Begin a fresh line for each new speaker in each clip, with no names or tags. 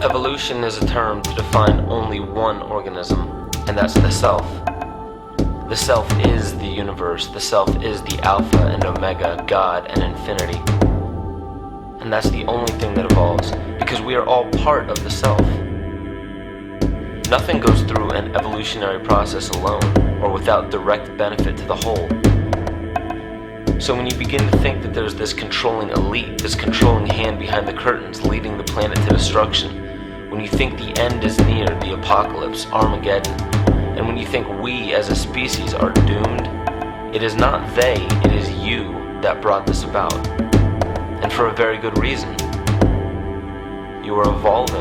Evolution is a term to define only one organism, and that's the self. The self is the universe, the self is the Alpha and Omega, God and infinity. And that's the only thing that evolves, because we are all part of the self. Nothing goes through an evolutionary process alone, or without direct benefit to the whole. So when you begin to think that there's this controlling elite, this controlling hand behind the curtains leading the planet to destruction, when you think the end is near, the apocalypse, Armageddon, and when you think we as a species are doomed, it is not they, it is you that brought this about. And for a very good reason. You are evolving.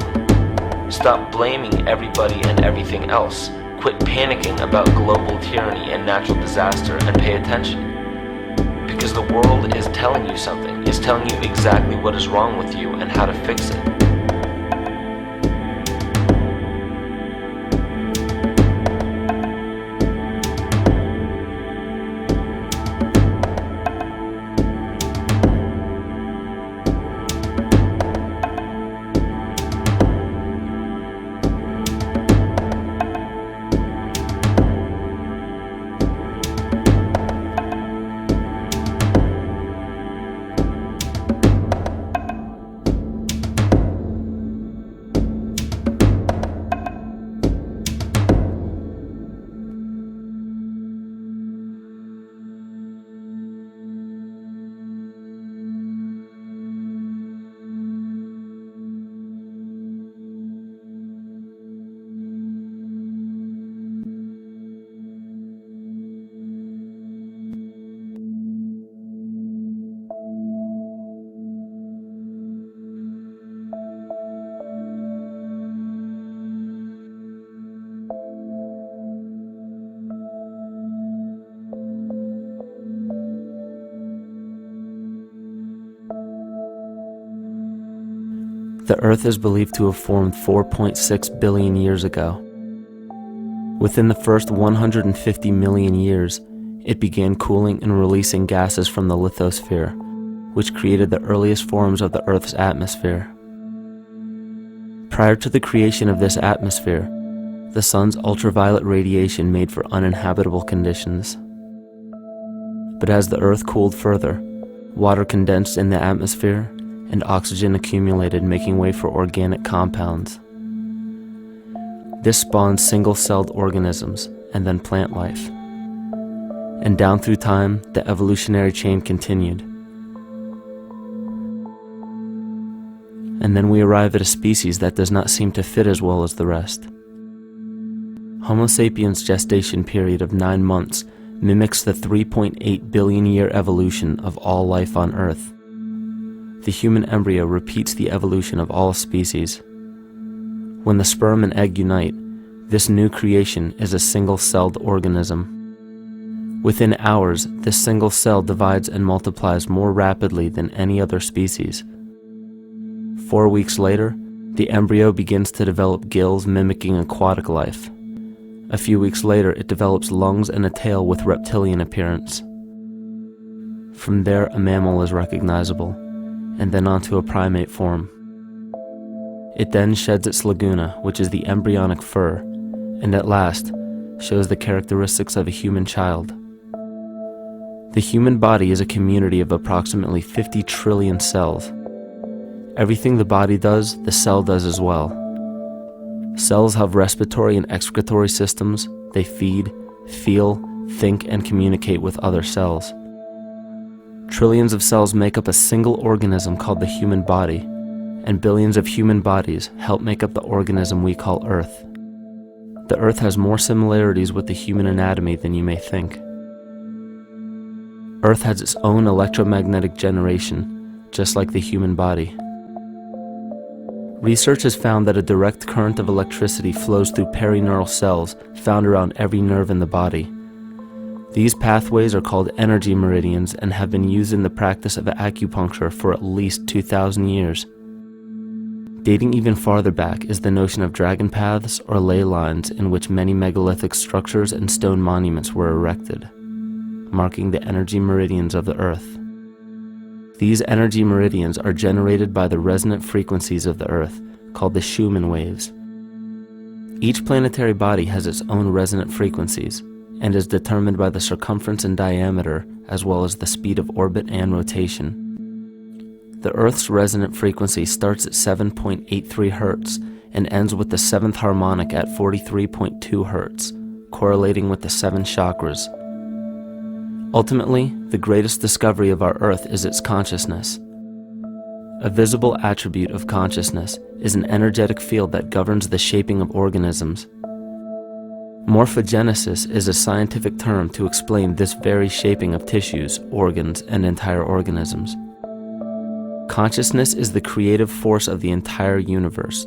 Stop blaming everybody and everything else. Quit panicking about global tyranny and natural disaster and pay attention. Because the world is telling you something, is telling you exactly what is wrong with you and how to fix it.
The Earth is believed to have formed 4.6 billion years ago. Within the first 150 million years, it began cooling and releasing gases from the lithosphere, which created the earliest forms of the Earth's atmosphere. Prior to the creation of this atmosphere, the sun's ultraviolet radiation made for uninhabitable conditions. But as the Earth cooled further, water condensed in the atmosphere and oxygen accumulated, making way for organic compounds. This spawned single-celled organisms and then plant life. And down through time, the evolutionary chain continued. And then we arrive at a species that does not seem to fit as well as the rest. Homo sapiens' gestation period of 9 months mimics the 3.8 billion year evolution of all life on Earth. The human embryo repeats the evolution of all species. When the sperm and egg unite, this new creation is a single-celled organism. Within hours, this single cell divides and multiplies more rapidly than any other species. 4 weeks later, the embryo begins to develop gills mimicking aquatic life. A few weeks later, it develops lungs and a tail with reptilian appearance. From there, a mammal is recognizable, and then onto a primate form. It then sheds its laguna, which is the embryonic fur, and at last shows the characteristics of a human child. The human body is a community of approximately 50 trillion cells. Everything the body does, the cell does as well. Cells have respiratory and excretory systems. They feed, feel, think, and communicate with other cells. Trillions of cells make up a single organism called the human body, and billions of human bodies help make up the organism we call Earth. The Earth has more similarities with the human anatomy than you may think. Earth has its own electromagnetic generation, just like the human body. Research has found that a direct current of electricity flows through perineural cells found around every nerve in the body. These pathways are called energy meridians and have been used in the practice of acupuncture for at least 2,000 years. Dating even farther back is the notion of dragon paths or ley lines in which many megalithic structures and stone monuments were erected, marking the energy meridians of the Earth. These energy meridians are generated by the resonant frequencies of the Earth, called the Schumann waves. Each planetary body has its own resonant frequencies and is determined by the circumference and diameter as well as the speed of orbit and rotation. The Earth's resonant frequency starts at 7.83 Hz and ends with the 7th harmonic at 43.2 Hz, correlating with the 7 chakras. Ultimately, the greatest discovery of our Earth is its consciousness. A visible attribute of consciousness is an energetic field that governs the shaping of organisms. Morphogenesis is a scientific term to explain this very shaping of tissues, organs, and entire organisms. Consciousness is the creative force of the entire universe.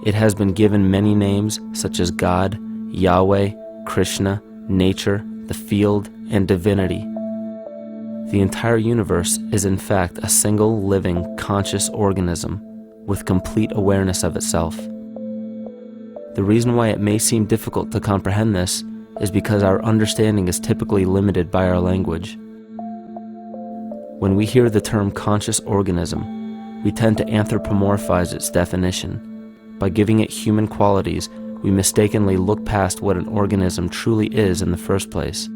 It has been given many names such as God, Yahweh, Krishna, nature, the field, and divinity. The entire universe is in fact a single living, conscious organism with complete awareness of itself. The reason why it may seem difficult to comprehend this is because our understanding is typically limited by our language. When we hear the term conscious organism, we tend to anthropomorphize its definition. By giving it human qualities, we mistakenly look past what an organism truly is in the first place.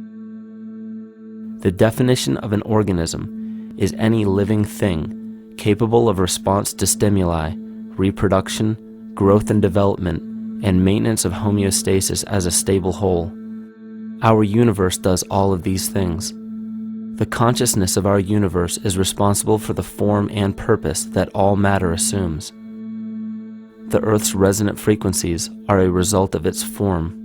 The definition of an organism is any living thing capable of response to stimuli, reproduction, growth and development, and maintenance of homeostasis as a stable whole. Our universe does all of these things. The consciousness of our universe is responsible for the form and purpose that all matter assumes. The Earth's resonant frequencies are a result of its form.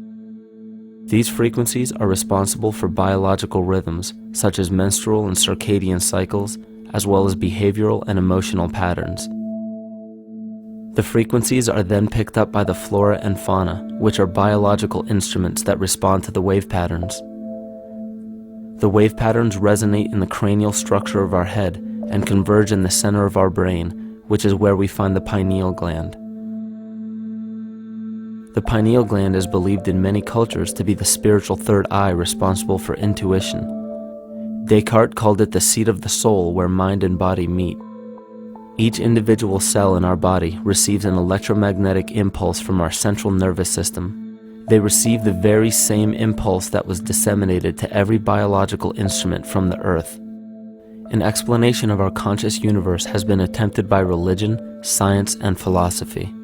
These frequencies are responsible for biological rhythms, such as menstrual and circadian cycles, as well as behavioral and emotional patterns. The frequencies are then picked up by the flora and fauna, which are biological instruments that respond to the wave patterns. The wave patterns resonate in the cranial structure of our head and converge in the center of our brain, which is where we find the pineal gland. The pineal gland is believed in many cultures to be the spiritual third eye responsible for intuition. Descartes called it the seat of the soul where mind and body meet. Each individual cell in our body receives an electromagnetic impulse from our central nervous system. They receive the very same impulse that was disseminated to every biological instrument from the earth. An explanation of our conscious universe has been attempted by religion, science, and philosophy.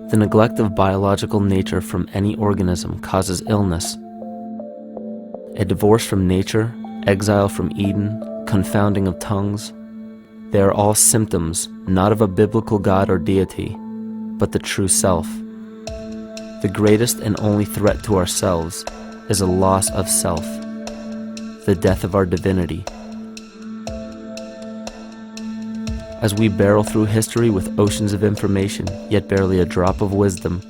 The neglect of biological nature from any organism causes illness. A divorce from nature, exile from Eden, confounding of tongues, they are all symptoms not of a biblical God or deity, but the true self. The greatest and only threat to ourselves is a loss of self, the death of our divinity. As we barrel through history with oceans of information, yet barely a drop of wisdom,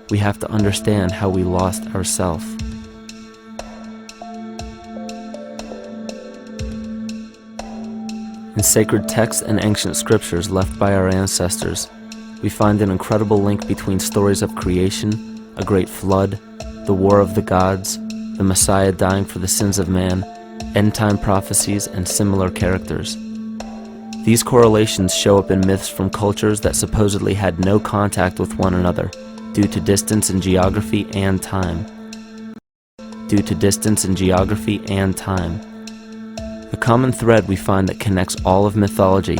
we have to understand how we lost ourself. In sacred texts and ancient scriptures left by our ancestors, we find an incredible link between stories of creation, a great flood, the war of the gods, the Messiah dying for the sins of man, end-time prophecies, and similar characters. These correlations show up in myths from cultures that supposedly had no contact with one another due to distance in geography and time. The common thread we find that connects all of mythology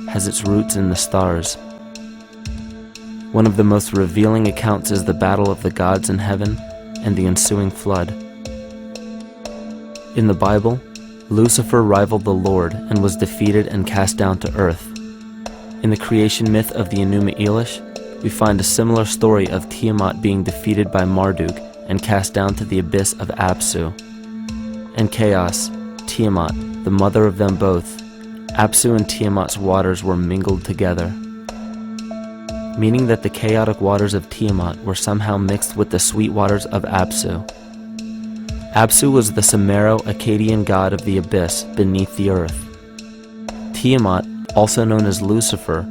has its roots in the stars. One of the most revealing accounts is the battle of the gods in heaven and the ensuing flood. In the Bible, Lucifer rivaled the Lord and was defeated and cast down to earth. In the creation myth of the Enuma Elish, we find a similar story of Tiamat being defeated by Marduk and cast down to the abyss of Apsu. In chaos, Tiamat, the mother of them both, Apsu and Tiamat's waters were mingled together, meaning that the chaotic waters of Tiamat were somehow mixed with the sweet waters of Apsu. Apsu was the Sumero-Akkadian god of the abyss beneath the earth. Tiamat, also known as Lucifer,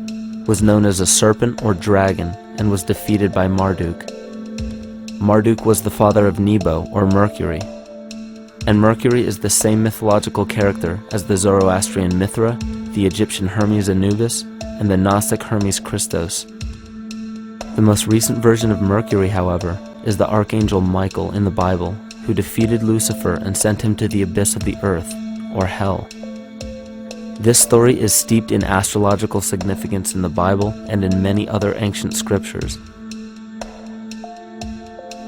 was known as a serpent or dragon and was defeated by Marduk. Marduk was the father of Nebo or Mercury, and Mercury is the same mythological character as the Zoroastrian Mithra the Egyptian Hermes Anubis, and the Gnostic Hermes Christos. The most recent version of Mercury, however, is the Archangel Michael in the Bible, who defeated Lucifer and sent him to the abyss of the earth, or hell. This story is steeped in astrological significance in the Bible and in many other ancient scriptures.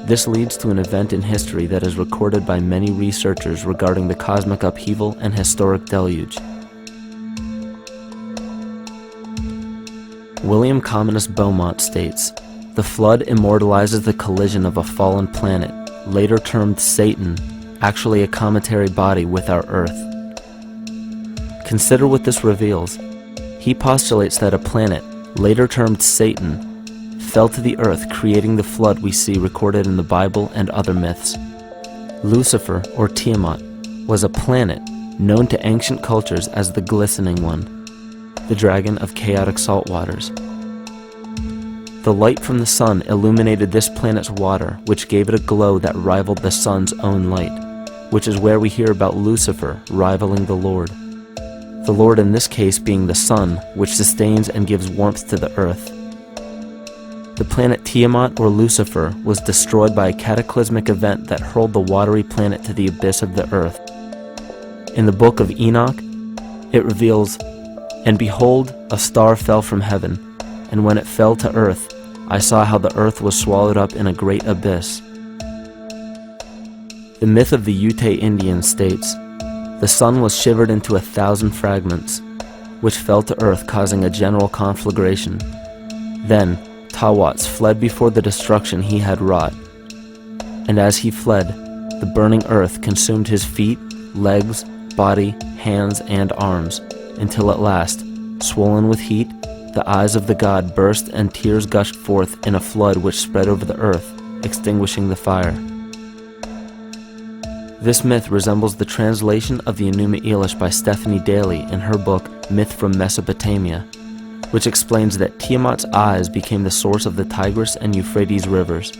This leads to an event in history that is recorded by many researchers regarding the cosmic upheaval and historic deluge. William Commonus Beaumont states, "The flood immortalizes the collision of a fallen planet, later termed Satan, actually a cometary body with our Earth." Consider what this reveals. He postulates that a planet, later termed Satan, fell to the earth, creating the flood we see recorded in the Bible and other myths. Lucifer, or Tiamat, was a planet known to ancient cultures as the Glistening One, the dragon of chaotic salt waters. The light from the sun illuminated this planet's water, which gave it a glow that rivaled the sun's own light, which is where we hear about Lucifer rivaling the Lord. The Lord in this case being the sun, which sustains and gives warmth to the earth. The planet Tiamat, or Lucifer, was destroyed by a cataclysmic event that hurled the watery planet to the abyss of the earth. In the book of Enoch, it reveals, "And behold, a star fell from heaven, and when it fell to earth, I saw how the earth was swallowed up in a great abyss." The myth of the Ute Indians states, "The sun was shivered into 1,000 fragments, which fell to earth, causing a general conflagration. Then Tawats fled before the destruction he had wrought. And as he fled, the burning earth consumed his feet, legs, body, hands, and arms, until at last, swollen with heat, the eyes of the god burst and tears gushed forth in a flood which spread over the earth, extinguishing the fire." This myth resembles the translation of the Enuma Elish by Stephanie Daly in her book Myth from Mesopotamia, which explains that Tiamat's eyes became the source of the Tigris and Euphrates rivers.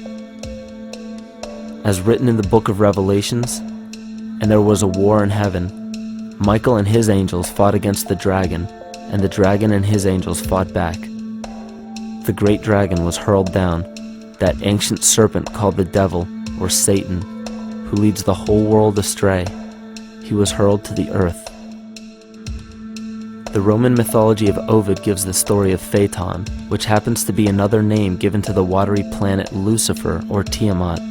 As written in the book of Revelations, "And there was a war in heaven. Michael and his angels fought against the dragon, and the dragon and his angels fought back. The great dragon was hurled down, that ancient serpent called the devil, or Satan, who leads the whole world astray. He was hurled to the earth." The Roman mythology of Ovid gives the story of Phaeton, which happens to be another name given to the watery planet Lucifer, or Tiamat.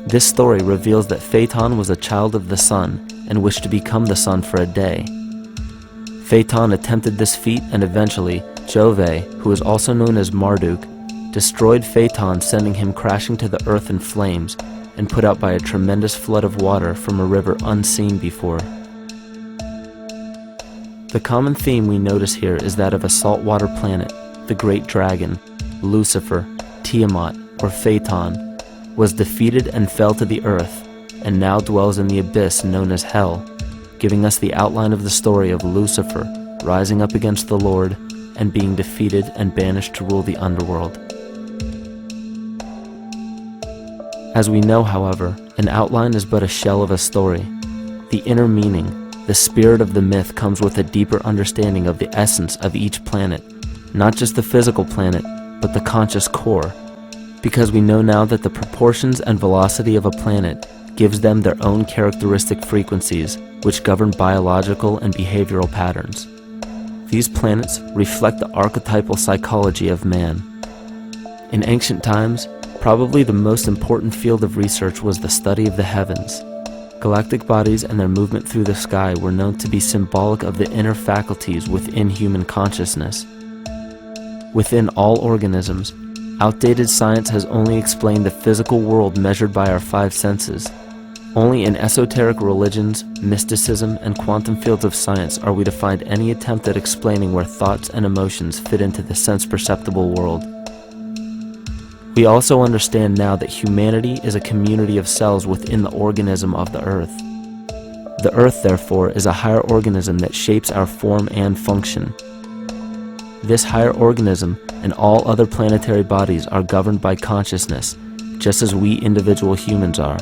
This story reveals that Phaeton was a child of the sun and wished to become the sun for a day. Phaeton attempted this feat, and eventually Jove, who is also known as Marduk, destroyed Phaeton, sending him crashing to the earth in flames and put out by a tremendous flood of water from a river unseen before. The common theme we notice here is that of a saltwater planet, the great dragon, Lucifer, Tiamat, or Phaeton, was defeated and fell to the earth, and now dwells in the abyss known as hell, giving us the outline of the story of Lucifer rising up against the Lord and being defeated and banished to rule the underworld. As we know, however, an outline is but a shell of a story. The inner meaning, the spirit of the myth, comes with a deeper understanding of the essence of each planet, not just the physical planet, but the conscious core, because we know now that the proportions and velocity of a planet gives them their own characteristic frequencies, which govern biological and behavioral patterns. These planets reflect the archetypal psychology of man. In ancient times, probably the most important field of research was the study of the heavens. Galactic bodies and their movement through the sky were known to be symbolic of the inner faculties within human consciousness. Within all organisms, outdated science has only explained the physical world measured by our five senses. Only in esoteric religions, mysticism, and quantum fields of science are we to find any attempt at explaining where thoughts and emotions fit into the sense-perceptible world. We also understand now that humanity is a community of cells within the organism of the Earth. The Earth, therefore, is a higher organism that shapes our form and function. This higher organism and all other planetary bodies are governed by consciousness, just as we individual humans are.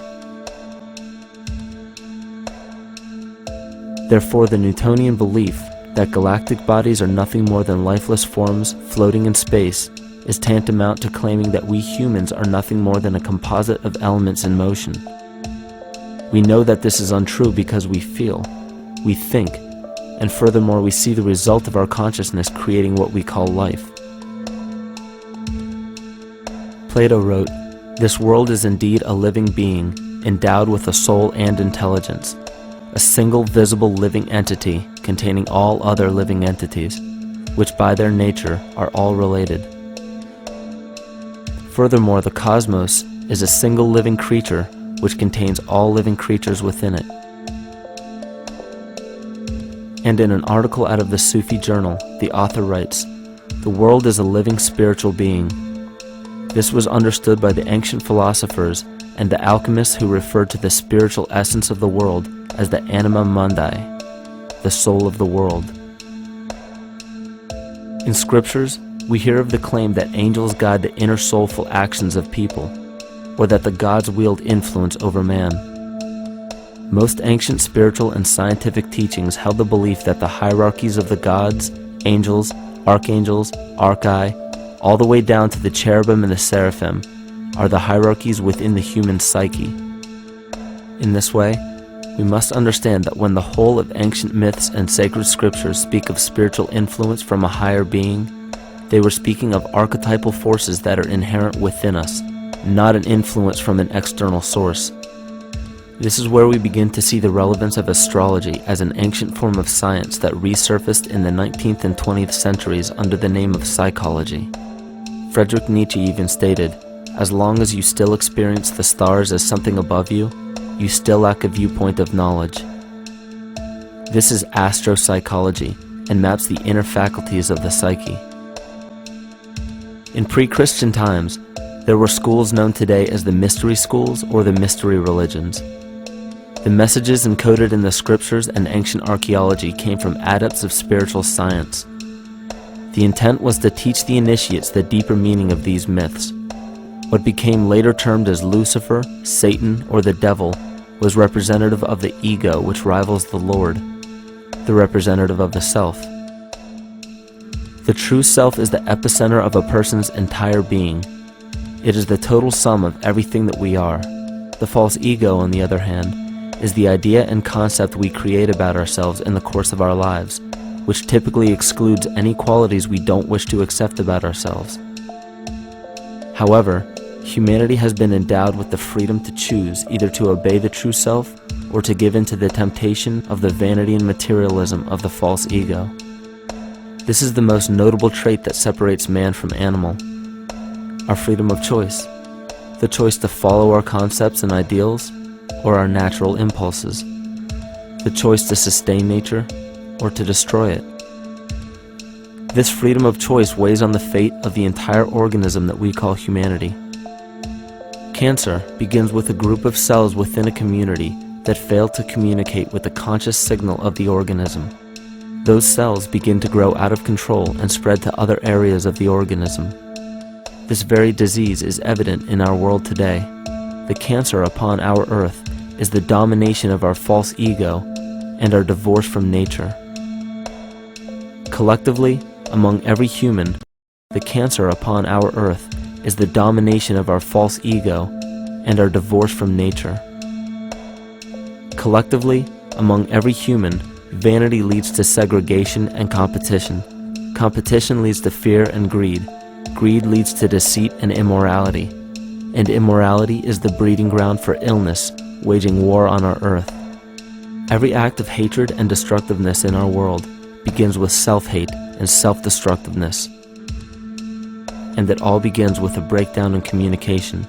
Therefore, the Newtonian belief that galactic bodies are nothing more than lifeless forms floating in space is tantamount to claiming that we humans are nothing more than a composite of elements in motion. We know that this is untrue because we feel, we think, and furthermore we see the result of our consciousness creating what we call life. Plato wrote, "This world is indeed a living being, endowed with a soul and intelligence, a single visible living entity containing all other living entities, which by their nature are all related." Furthermore, the cosmos is a single living creature which contains all living creatures within it. And in an article out of the Sufi journal, the author writes, "The world is a living spiritual being. This was understood by the ancient philosophers and the alchemists who referred to the spiritual essence of the world as the anima mundi, the soul of the world." In scriptures, we hear of the claim that angels guide the inner soulful actions of people, or that the gods wield influence over man. Most ancient spiritual and scientific teachings held the belief that the hierarchies of the gods, angels, archangels, archai, all the way down to the cherubim and the seraphim, are the hierarchies within the human psyche. In this way, we must understand that when the whole of ancient myths and sacred scriptures speak of spiritual influence from a higher being, they were speaking of archetypal forces that are inherent within us, not an influence from an external source. This is where we begin to see the relevance of astrology as an ancient form of science that resurfaced in the 19th and 20th centuries under the name of psychology. Friedrich Nietzsche even stated, "As long as you still experience the stars as something above you, you still lack a viewpoint of knowledge." This is astropsychology and maps the inner faculties of the psyche. In pre-Christian times, there were schools known today as the mystery schools or the mystery religions. The messages encoded in the scriptures and ancient archaeology came from adepts of spiritual science. The intent was to teach the initiates the deeper meaning of these myths. What became later termed as Lucifer, Satan, or the devil was representative of the ego, which rivals the Lord, the representative of the self. The true self is the epicenter of a person's entire being. It is the total sum of everything that we are. The false ego, on the other hand, is the idea and concept we create about ourselves in the course of our lives, which typically excludes any qualities we don't wish to accept about ourselves. However, humanity has been endowed with the freedom to choose either to obey the true self or to give in to the temptation of the vanity and materialism of the false ego. This is the most notable trait that separates man from animal: our freedom of choice, the choice to follow our concepts and ideals or our natural impulses, the choice to sustain nature or to destroy it. This freedom of choice weighs on the fate of the entire organism that we call humanity. Cancer begins with a group of cells within a community that fail to communicate with the conscious signal of the organism. Those cells begin to grow out of control and spread to other areas of the organism. This very disease is evident in our world today. The cancer upon our earth is the domination of our false ego and our divorce from nature. Collectively, among every human, the cancer upon our earth is the domination of our false ego and our divorce from nature. Collectively, among every human, vanity leads to segregation and competition. Competition leads to fear and greed. Greed leads to deceit and immorality. And immorality is the breeding ground for illness, waging war on our earth. Every act of hatred and destructiveness in our world begins with self-hate and self-destructiveness. And it all begins with a breakdown in communication.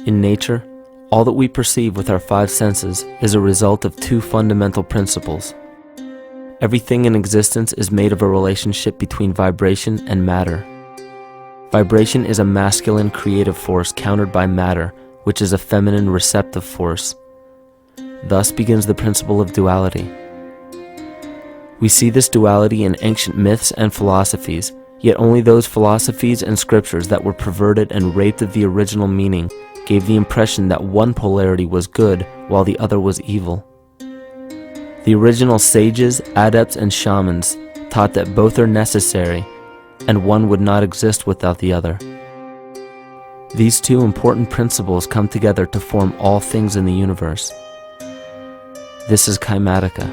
In nature, All that we perceive with our five senses is a result of two fundamental principles. Everything in existence is made of a relationship between vibration and matter. Vibration is a masculine creative force countered by matter, which is a feminine receptive force. Thus begins the principle of duality. We see this duality in ancient myths and philosophies, yet only those philosophies and scriptures that were perverted and raped of the original meaning gave the impression that one polarity was good while the other was evil. The original sages, adepts, and shamans taught that both are necessary, and one would not exist without the other. These two important principles come together to form all things in the universe. This is Kymatica.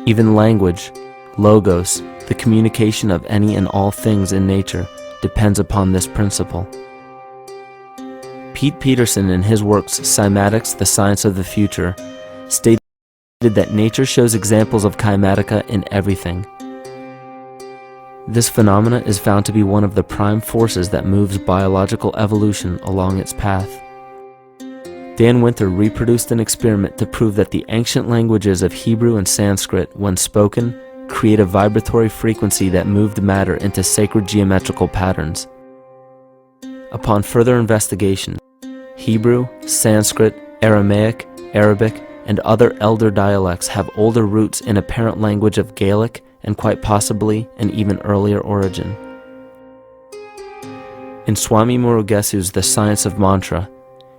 Even language, logos, the communication of any and all things in nature, depends upon this principle. Pete Peterson, in his works Cymatics, the Science of the Future, stated that nature shows examples of Kymatica in everything. This phenomena is found to be one of the prime forces that moves biological evolution along its path. Dan Winter reproduced an experiment to prove that the ancient languages of Hebrew and Sanskrit, when spoken, create a vibratory frequency that moved matter into sacred geometrical patterns. Upon further investigation, Hebrew, Sanskrit, Aramaic, Arabic, and other elder dialects have older roots in a parent language of Gaelic and quite possibly an even earlier origin. In Swami Murugesu's The Science of Mantra,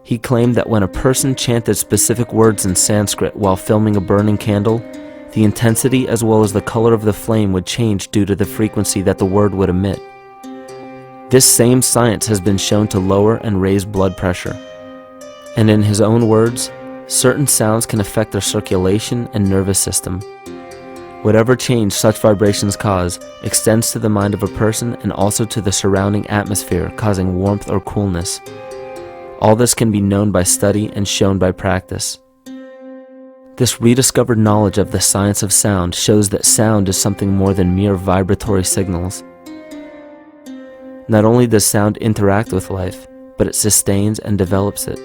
he claimed that when a person chanted specific words in Sanskrit while filming a burning candle, the intensity as well as the color of the flame would change due to the frequency that the word would emit. This same science has been shown to lower and raise blood pressure. And in his own words, certain sounds can affect their circulation and nervous system. Whatever change such vibrations cause extends to the mind of a person and also to the surrounding atmosphere, causing warmth or coolness. All this can be known by study and shown by practice. This rediscovered knowledge of the science of sound shows that sound is something more than mere vibratory signals. Not only does sound interact with life, but it sustains and develops it.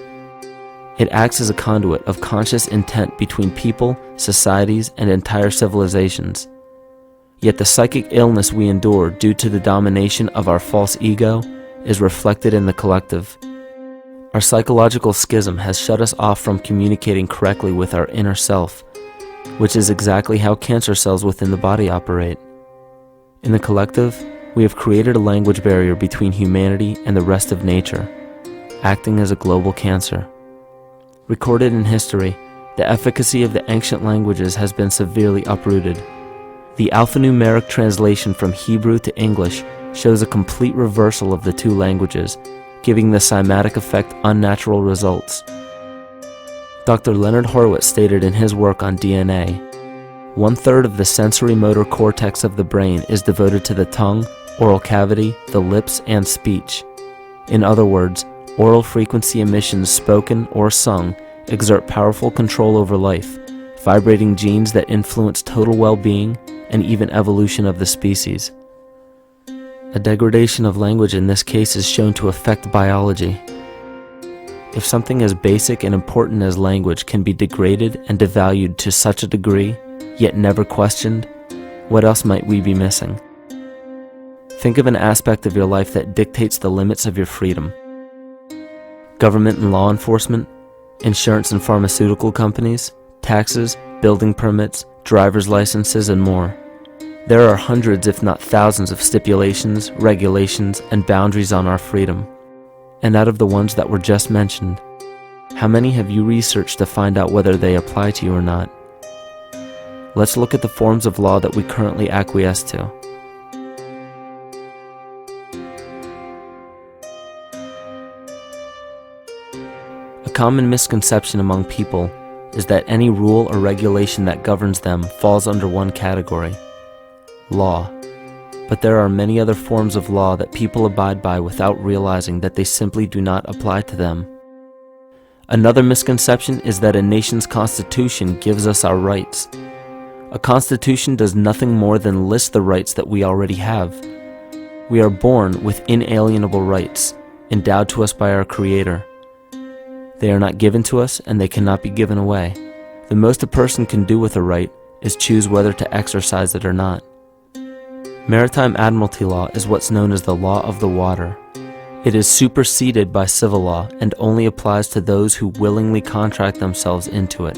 It acts as a conduit of conscious intent between people, societies, and entire civilizations. Yet the psychic illness we endure due to the domination of our false ego is reflected in the collective. Our psychological schism has shut us off from communicating correctly with our inner self, which is exactly how cancer cells within the body operate. In the collective, we have created a language barrier between humanity and the rest of nature, acting as a global cancer. Recorded in history, the efficacy of the ancient languages has been severely uprooted. The alphanumeric translation from Hebrew to English shows a complete reversal of the two languages, giving the cymatic effect unnatural results. Dr. Leonard Horowitz stated in his work on DNA, 1/3 of the sensory motor cortex of the brain is devoted to the tongue, oral cavity, the lips, and speech. In other words, oral frequency emissions spoken or sung exert powerful control over life, vibrating genes that influence total well-being and even evolution of the species. A degradation of language in this case is shown to affect biology. If something as basic and important as language can be degraded and devalued to such a degree, yet never questioned, what else might we be missing? Think of an aspect of your life that dictates the limits of your freedom. Government and law enforcement, insurance and pharmaceutical companies, taxes, building permits, driver's licenses, and more. There are hundreds if not thousands of stipulations, regulations, and boundaries on our freedom. And out of the ones that were just mentioned, how many have you researched to find out whether they apply to you or not? Let's look at the forms of law that we currently acquiesce to. A common misconception among people is that any rule or regulation that governs them falls under one category: law. But there are many other forms of law that people abide by without realizing that they simply do not apply to them. Another misconception is that a nation's constitution gives us our rights. A constitution does nothing more than list the rights that we already have. We are born with inalienable rights, endowed to us by our Creator. They are not given to us, and they cannot be given away. The most a person can do with a right is choose whether to exercise it or not. Maritime admiralty law is what's known as the law of the water. It is superseded by civil law and only applies to those who willingly contract themselves into it.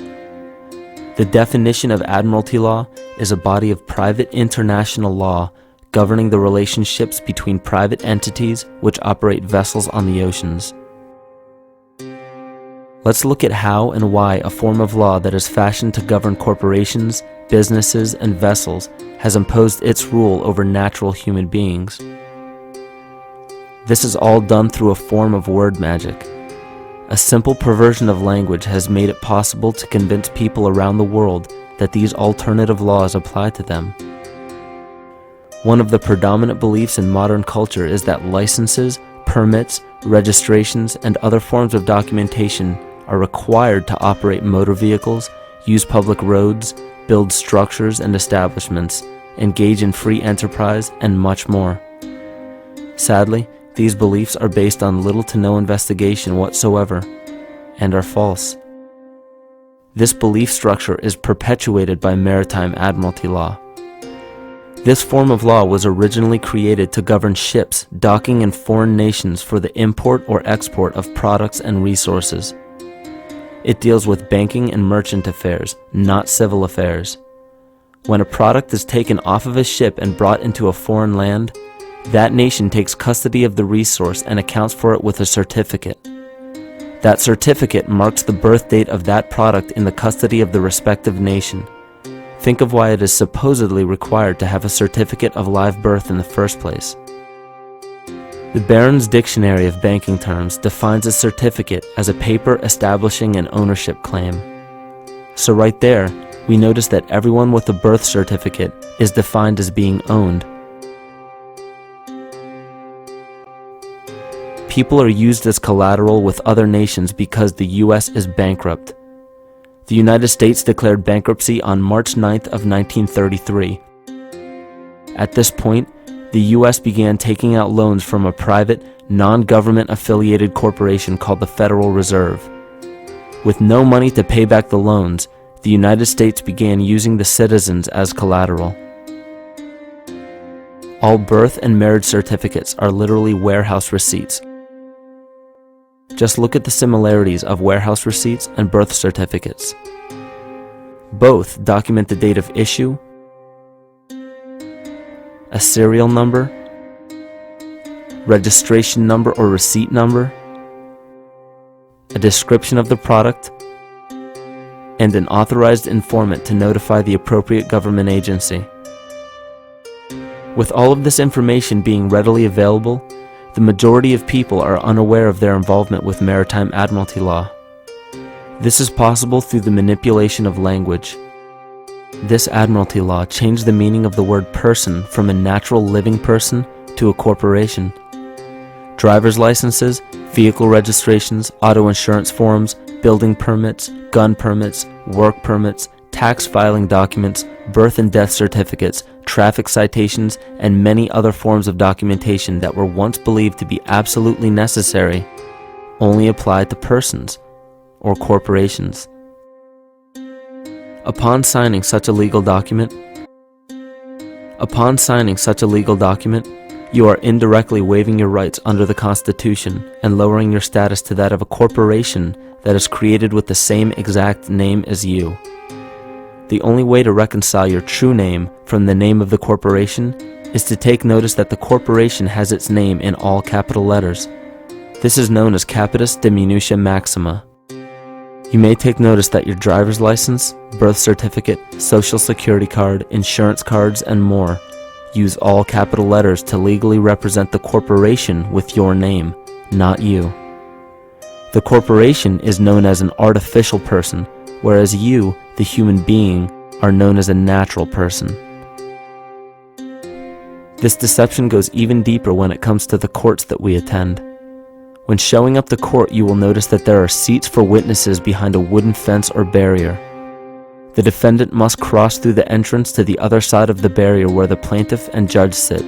The definition of admiralty law is a body of private international law governing the relationships between private entities which operate vessels on the oceans. Let's look at how and why a form of law that is fashioned to govern corporations, businesses, and vessels has imposed its rule over natural human beings. This is all done through a form of word magic. A simple perversion of language has made it possible to convince people around the world that these alternative laws apply to them. One of the predominant beliefs in modern culture is that licenses, permits, registrations, and other forms of documentation are required to operate motor vehicles, use public roads, build structures and establishments, engage in free enterprise, and much more. Sadly, these beliefs are based on little to no investigation whatsoever, and are false. This belief structure is perpetuated by maritime admiralty law. This form of law was originally created to govern ships docking in foreign nations for the import or export of products and resources. It deals with banking and merchant affairs, not civil affairs. When a product is taken off of a ship and brought into a foreign land, that nation takes custody of the resource and accounts for it with a certificate. That certificate marks the birth date of that product in the custody of the respective nation. Think of why it is supposedly required to have a certificate of live birth in the first place. The Barron's Dictionary of Banking Terms defines a certificate as a paper establishing an ownership claim. So right there, we notice that everyone with a birth certificate is defined as being owned. People are used as collateral with other nations because the U.S. is bankrupt. The United States declared bankruptcy on March 9th of 1933. At this point, the U.S. began taking out loans from a private, non-government affiliated corporation called the Federal Reserve. With no money to pay back the loans, the United States began using the citizens as collateral. All birth and marriage certificates are literally warehouse receipts. Just look at the similarities of warehouse receipts and birth certificates. Both document the date of issue, a serial number, registration number or receipt number, a description of the product, and an authorized informant to notify the appropriate government agency. With all of this information being readily available, the majority of people are unaware of their involvement with maritime admiralty law. This is possible through the manipulation of language. This admiralty law changed the meaning of the word person from a natural living person to a corporation. Driver's licenses, vehicle registrations, auto insurance forms, building permits, gun permits, work permits, tax filing documents, birth and death certificates, traffic citations, and many other forms of documentation that were once believed to be absolutely necessary only applied to persons or corporations. Upon signing such a legal document, you are indirectly waiving your rights under the Constitution and lowering your status to that of a corporation that is created with the same exact name as you. The only way to reconcile your true name from the name of the corporation is to take notice that the corporation has its name in all capital letters. This is known as capitis diminutia maxima. You may take notice that your driver's license, birth certificate, social security card, insurance cards, and more use all capital letters to legally represent the corporation with your name, not you. The corporation is known as an artificial person, whereas you, the human being, are known as a natural person. This deception goes even deeper when it comes to the courts that we attend. When showing up to court, you will notice that there are seats for witnesses behind a wooden fence or barrier. The defendant must cross through the entrance to the other side of the barrier where the plaintiff and judge sit.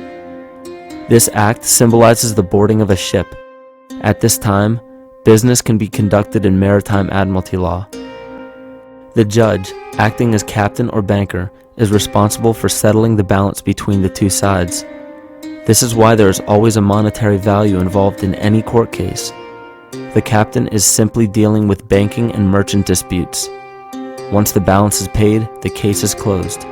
This act symbolizes the boarding of a ship. At this time, Business can be conducted in maritime admiralty law. The judge, acting as captain or banker, is responsible for settling the balance between the two sides. This is why there is always a monetary value involved in any court case. The captain is simply dealing with banking and merchant disputes. Once the balance is paid, the case is closed.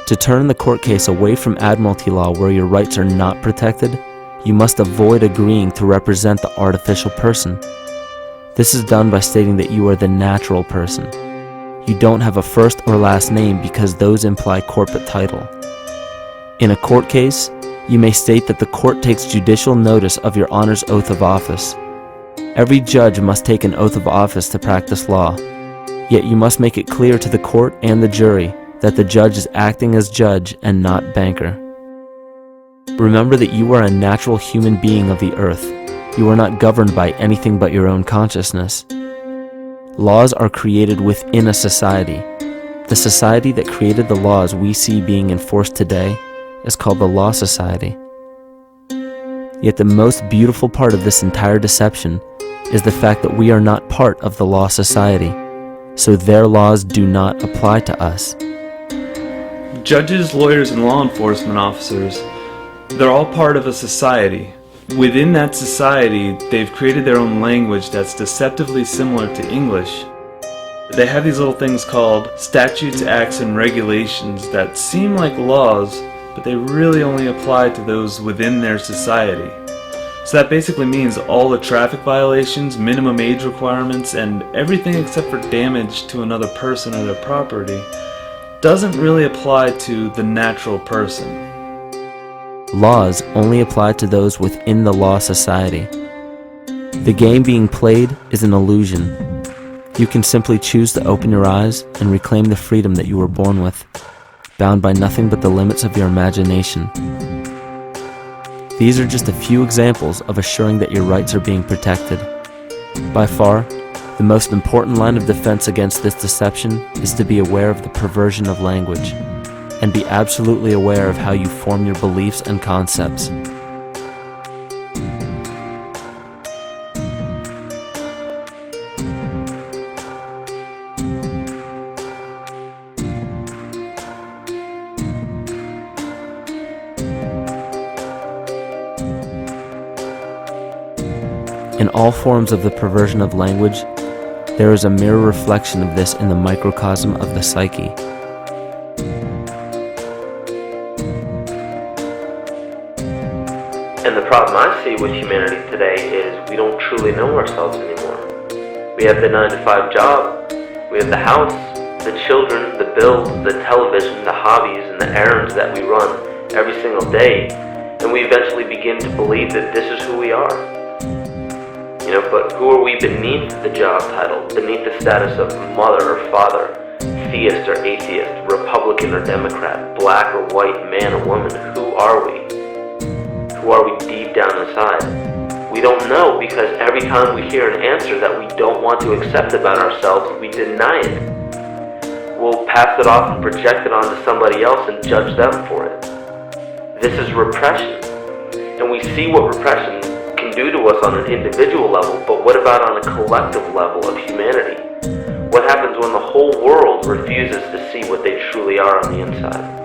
To turn the court case away from admiralty law where your rights are not protected, you must avoid agreeing to represent the artificial person. This is done by stating that you are the natural person. You don't have a first or last name because those imply corporate title. In a court case, you may state that the court takes judicial notice of your honor's oath of office. Every judge must take an oath of office to practice law, yet you must make it clear to the court and the jury that the judge is acting as judge and not banker. Remember that you are a natural human being of the earth. You are not governed by anything but your own consciousness. Laws are created within a society. The society that created the laws we see being enforced today is called the Law Society. Yet the most beautiful part of this entire deception is the fact that we are not part of the Law Society, so their laws do not apply to us.
Judges, lawyers, and law enforcement officers, they're all part of a society. Within that society, they've created their own language that's deceptively similar to English. They have these little things called statutes, acts, and regulations that seem like laws, but they really only apply to those within their society. So that basically means all the traffic violations, minimum age requirements, and everything except for damage to another person or their property doesn't really apply to the natural person.
Laws only apply to those within the Law Society. The game being played is an illusion. You can simply choose to open your eyes and reclaim the freedom that you were born with, bound by nothing but the limits of your imagination. These are just a few examples of assuring that your rights are being protected. By far, the most important line of defense against this deception is to be aware of the perversion of language, and be absolutely aware of how you form your beliefs and concepts. In all forms of the perversion of language, there is a mirror reflection of this in the microcosm of the psyche.
And the problem I see with humanity today is we don't truly know ourselves anymore. We have the 9-to-5 job, we have the house, the children, the bills, the television, the hobbies, and the errands that we run every single day, and we eventually begin to believe that this is who we are. But who are we beneath the job title, beneath the status of mother or father, theist or atheist, Republican or Democrat, black or white, man or woman? Who are we? Who are we deep down inside? We don't know, because every time we hear an answer that we don't want to accept about ourselves, we deny it. We'll pass it off and project it onto somebody else and judge them for it. This is repression. And we see what repression can do to us on an individual level, but what about on a collective level of humanity? What happens when the whole world refuses to see what they truly are on the inside?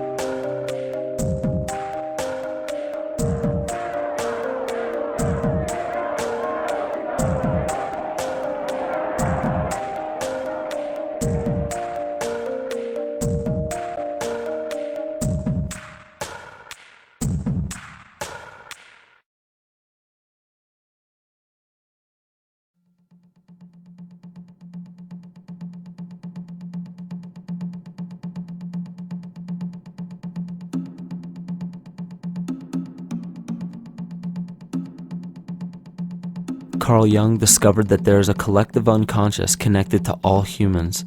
Carl Jung discovered that there is a collective unconscious connected to all humans,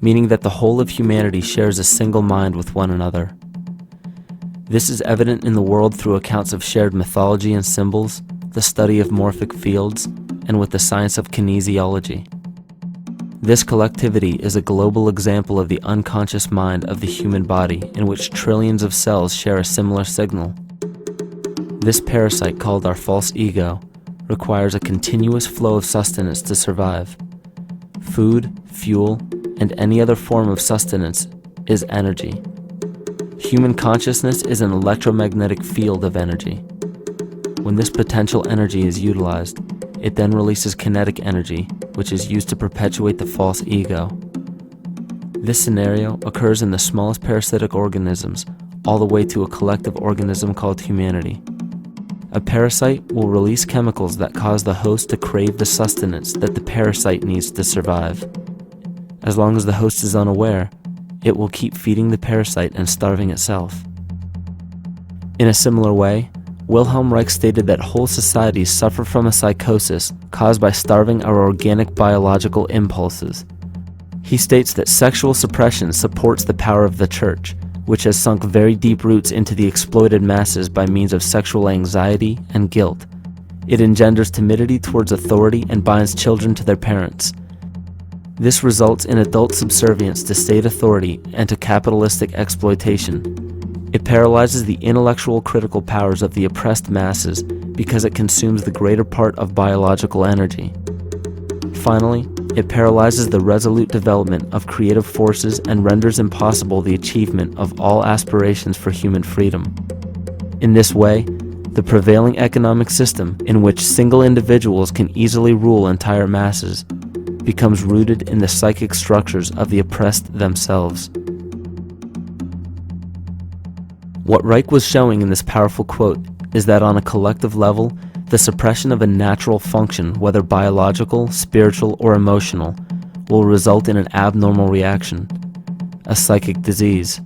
meaning that the whole of humanity shares a single mind with one another. This is evident in the world through accounts of shared mythology and symbols, the study of morphic fields, and with the science of kinesiology. This collectivity is a global example of the unconscious mind of the human body, in which trillions of cells share a similar signal. This parasite, called our false ego, requires a continuous flow of sustenance to survive. Food, fuel, and any other form of sustenance is energy. Human consciousness is an electromagnetic field of energy. When this potential energy is utilized, it then releases kinetic energy, which is used to perpetuate the false ego. This scenario occurs in the smallest parasitic organisms, all the way to a collective organism called humanity. A parasite will release chemicals that cause the host to crave the sustenance that the parasite needs to survive. As long as the host is unaware, it will keep feeding the parasite and starving itself. In a similar way, Wilhelm Reich stated that whole societies suffer from a psychosis caused by starving our organic biological impulses. He states that sexual suppression supports the power of the church, which has sunk very deep roots into the exploited masses by means of sexual anxiety and guilt. It engenders timidity towards authority and binds children to their parents. This results in adult subservience to state authority and to capitalistic exploitation. It paralyzes the intellectual critical powers of the oppressed masses because it consumes the greater part of biological energy. Finally, it paralyzes the resolute development of creative forces and renders impossible the achievement of all aspirations for human freedom. In this way, the prevailing economic system, in which single individuals can easily rule entire masses, becomes rooted in the psychic structures of the oppressed themselves. What Reich was showing in this powerful quote is that on a collective level, the suppression of a natural function, whether biological, spiritual, or emotional, will result in an abnormal reaction, a psychic disease.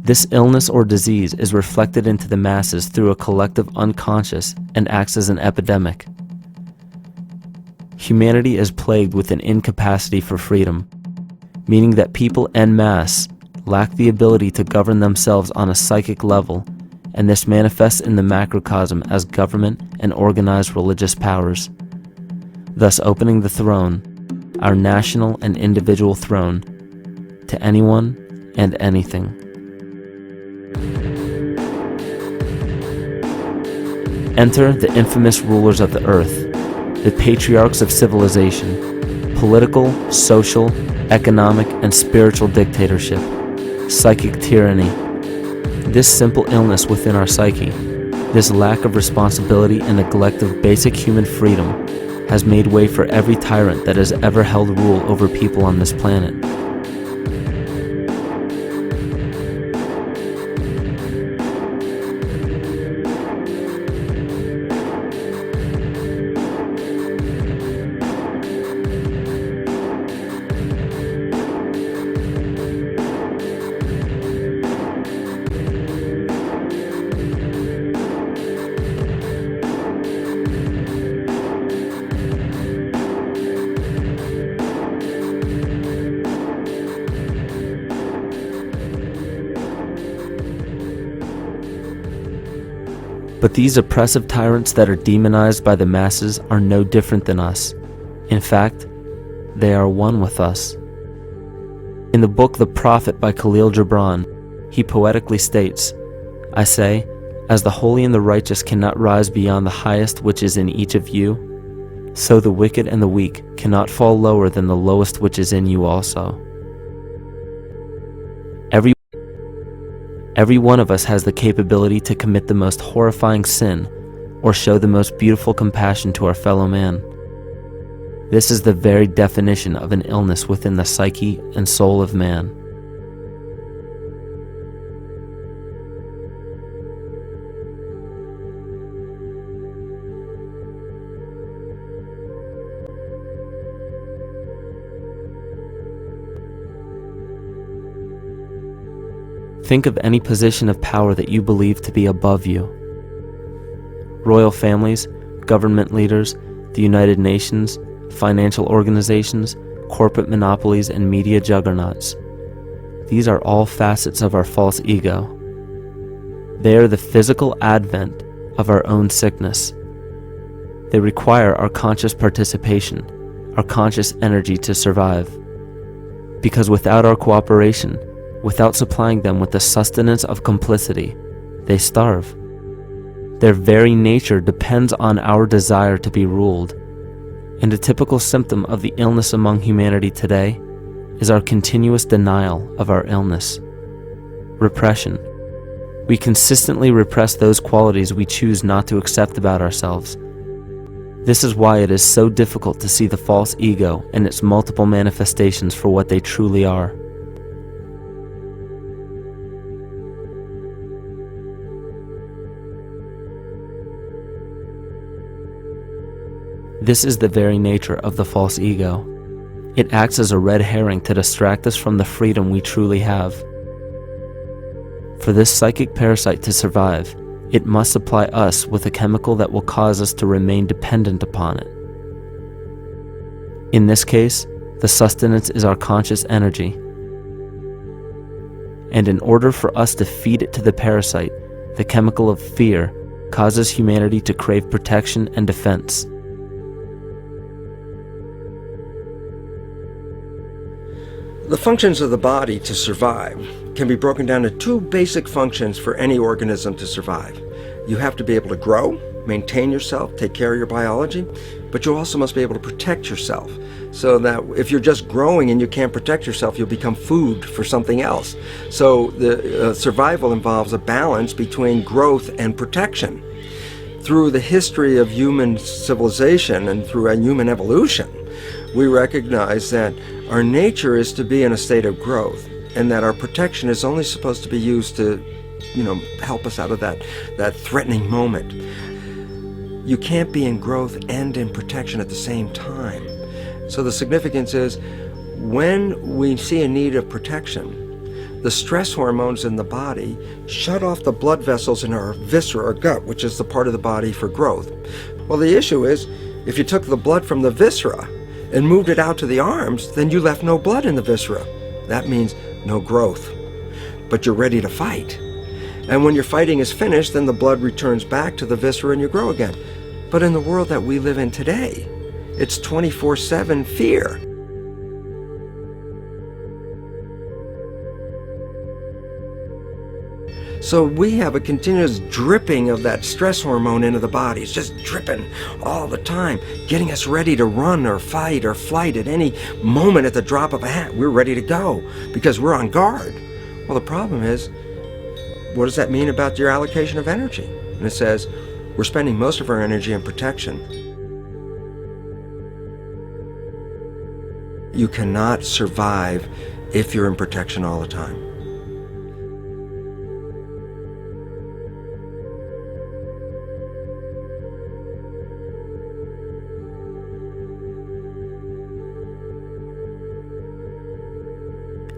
This illness or disease is reflected into the masses through a collective unconscious and acts as an epidemic. Humanity is plagued with an incapacity for freedom, meaning that people en masse lack the ability to govern themselves on a psychic level, and this manifests in the macrocosm as government and organized religious powers, thus opening the throne, our national and individual throne, to anyone and anything. Enter the infamous rulers of the earth, the patriarchs of civilization, political, social, economic, and spiritual dictatorship, psychic tyranny. This simple illness within our psyche, this lack of responsibility and neglect of basic human freedom, has made way for every tyrant that has ever held rule over people on this planet. But these oppressive tyrants that are demonized by the masses are no different than us. In fact, they are one with us. In the book The Prophet by Khalil Gibran, he poetically states, "I say, as the holy and the righteous cannot rise beyond the highest which is in each of you, so the wicked and the weak cannot fall lower than the lowest which is in you also." Every one of us has the capability to commit the most horrifying sin or show the most beautiful compassion to our fellow man. This is the very definition of an illness within the psyche and soul of man. Think of any position of power that you believe to be above you. Royal families, government leaders, the United Nations, financial organizations, corporate monopolies, and media juggernauts. These are all facets of our false ego. They are the physical advent of our own sickness. They require our conscious participation, our conscious energy to survive. Because without our cooperation, without supplying them with the sustenance of complicity, they starve. Their very nature depends on our desire to be ruled. And a typical symptom of the illness among humanity today is our continuous denial of our illness. Repression. We consistently repress those qualities we choose not to accept about ourselves. This is why it is so difficult to see the false ego and its multiple manifestations for what they truly are. This is the very nature of the false ego. It acts as a red herring to distract us from the freedom we truly have. For this psychic parasite to survive, it must supply us with a chemical that will cause us to remain dependent upon it. In this case, the sustenance is our conscious energy. And in order for us to feed it to the parasite, the chemical of fear causes humanity to crave protection and defense.
The functions of the body to survive can be broken down to two basic functions for any organism to survive. You have to be able to grow, maintain yourself, take care of your biology, but you also must be able to protect yourself, so that if you're just growing and you can't protect yourself, you'll become food for something else. So the survival involves a balance between growth and protection. Through the history of human civilization and through human evolution, we recognize that our nature is to be in a state of growth, and that our protection is only supposed to be used to, help us out of that threatening moment. You can't be in growth and in protection at the same time. So the significance is, when we see a need of protection, the stress hormones in the body shut off the blood vessels in our viscera or gut, which is the part of the body for growth. Well, the issue is, if you took the blood from the viscera and moved it out to the arms, then you left no blood in the viscera. That means no growth. But you're ready to fight. And when your fighting is finished, then the blood returns back to the viscera and you grow again. But in the world that we live in today, it's 24/7 fear. So we have a continuous dripping of that stress hormone into the body. It's just dripping all the time, getting us ready to run or fight or flight at any moment. At the drop of a hat, we're ready to go because we're on guard. Well, the problem is, what does that mean about your allocation of energy? And it says, we're spending most of our energy in protection. You cannot survive if you're in protection all the time.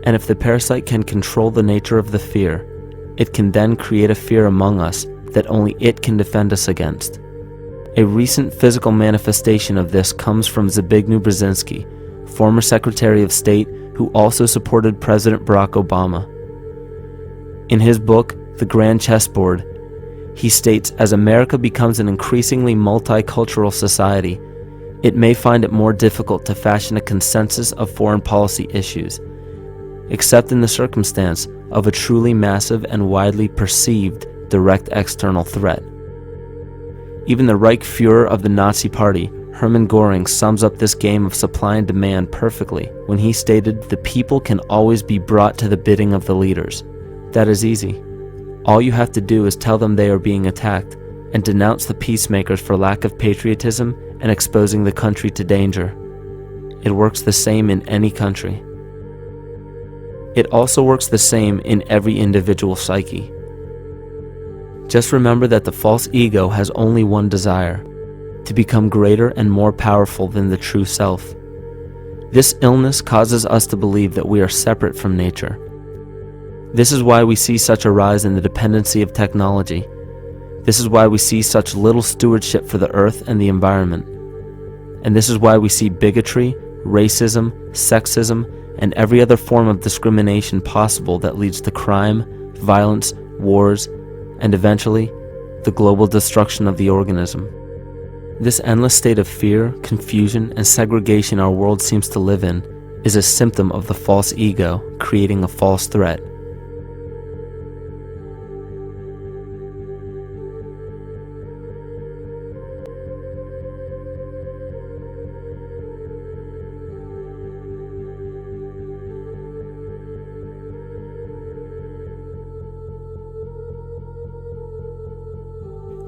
And if the parasite can control the nature of the fear, it can then create a fear among us that only it can defend us against. A recent physical manifestation of this comes from Zbigniew Brzezinski, former Secretary of State who also supported President Barack Obama. In his book, The Grand Chessboard, he states, as America becomes an increasingly multicultural society, it may find it more difficult to fashion a consensus of foreign policy issues, except in the circumstance of a truly massive and widely perceived direct external threat. Even the Reichsfuhrer of the Nazi Party, Hermann Göring, sums up this game of supply and demand perfectly when he stated, "The people can always be brought to the bidding of the leaders." That is easy. All you have to do is tell them they are being attacked and denounce the peacemakers for lack of patriotism and exposing the country to danger. It works the same in any country. It also works the same in every individual psyche. Just remember that the false ego has only one desire: to become greater and more powerful than the true self. This illness causes us to believe that we are separate from nature. This is why we see such a rise in the dependency of technology. This is why we see such little stewardship for the earth and the environment. And this is why we see bigotry, racism, sexism, and every other form of discrimination possible that leads to crime, violence, wars, and eventually, the global destruction of the organism. This endless state of fear, confusion, and segregation our world seems to live in is a symptom of the false ego creating a false threat.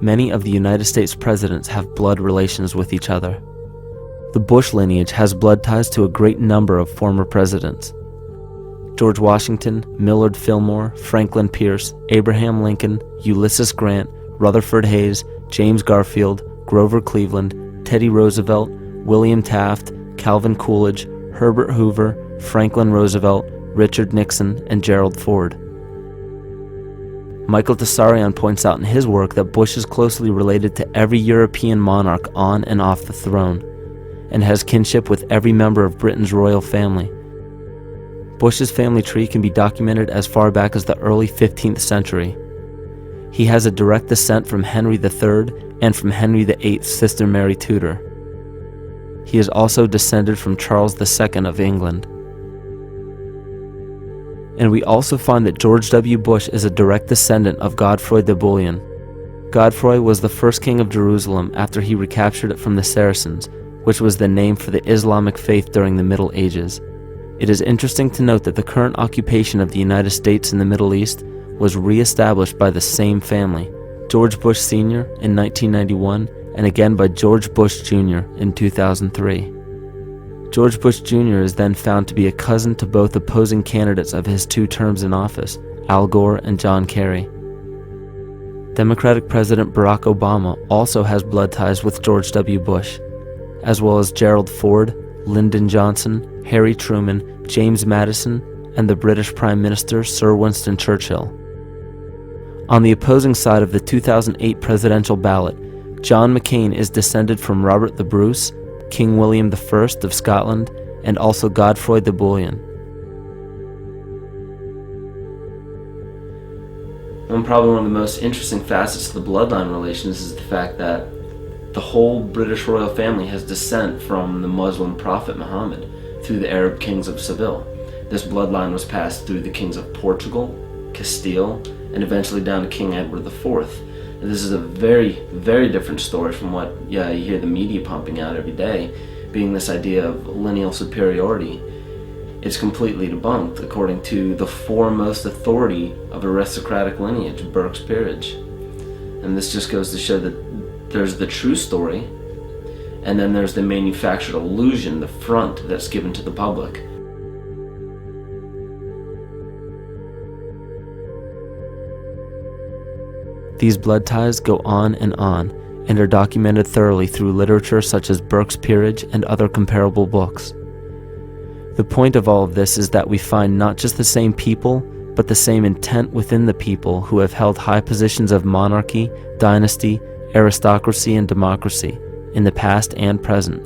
many of the United States presidents have blood relations with each other. The Bush lineage has blood ties to a great number of former presidents. George Washington, Millard Fillmore, Franklin Pierce, Abraham Lincoln, Ulysses Grant, Rutherford Hayes, James Garfield, Grover Cleveland, Teddy Roosevelt, William Taft, Calvin Coolidge, Herbert Hoover, Franklin Roosevelt, Richard Nixon, and Gerald Ford. Michael Tessarion points out in his work that Bush is closely related to every European monarch on and off the throne, and has kinship with every member of Britain's royal family. Bush's family tree can be documented as far back as the early 15th century. He has a direct descent from Henry III and from Henry VIII's sister Mary Tudor. He is also descended from Charles II of England. And we also find that George W. Bush is a direct descendant of Godfrey de Bouillon. Godfrey was the first king of Jerusalem after he recaptured it from the Saracens, which was the name for the Islamic faith during the Middle Ages. It is interesting to note that the current occupation of the United States in the Middle East was re-established by the same family, George Bush Sr. in 1991, and again by George Bush Jr. in 2003. George Bush Jr. is then found to be a cousin to both opposing candidates of his 2 terms in office, Al Gore and John Kerry. Democratic President Barack Obama also has blood ties with George W. Bush, as well as Gerald Ford, Lyndon Johnson, Harry Truman, James Madison, and the British Prime Minister Sir Winston Churchill. On the opposing side of the 2008 presidential ballot, John McCain is descended from Robert the Bruce, King William I of Scotland, and also Godfrey de Bouillon. Probably one of the most interesting facets of the bloodline relations is the fact that the whole British royal family has descent from the Muslim prophet Muhammad through the Arab kings of Seville. This bloodline was passed through the kings of Portugal, Castile, and eventually down to King Edward IV. And this is a very, very different story from what you hear the media pumping out every day, being this idea of lineal superiority. It's completely debunked according to the foremost authority of aristocratic lineage, Burke's Peerage. And this just goes to show that there's the true story, and then there's the manufactured illusion, the front that's given to the public. These blood ties go on and are documented thoroughly through literature such as Burke's Peerage and other comparable books. The point of all of this is that we find not just the same people, but the same intent within the people who have held high positions of monarchy, dynasty, aristocracy, and democracy in the past and present,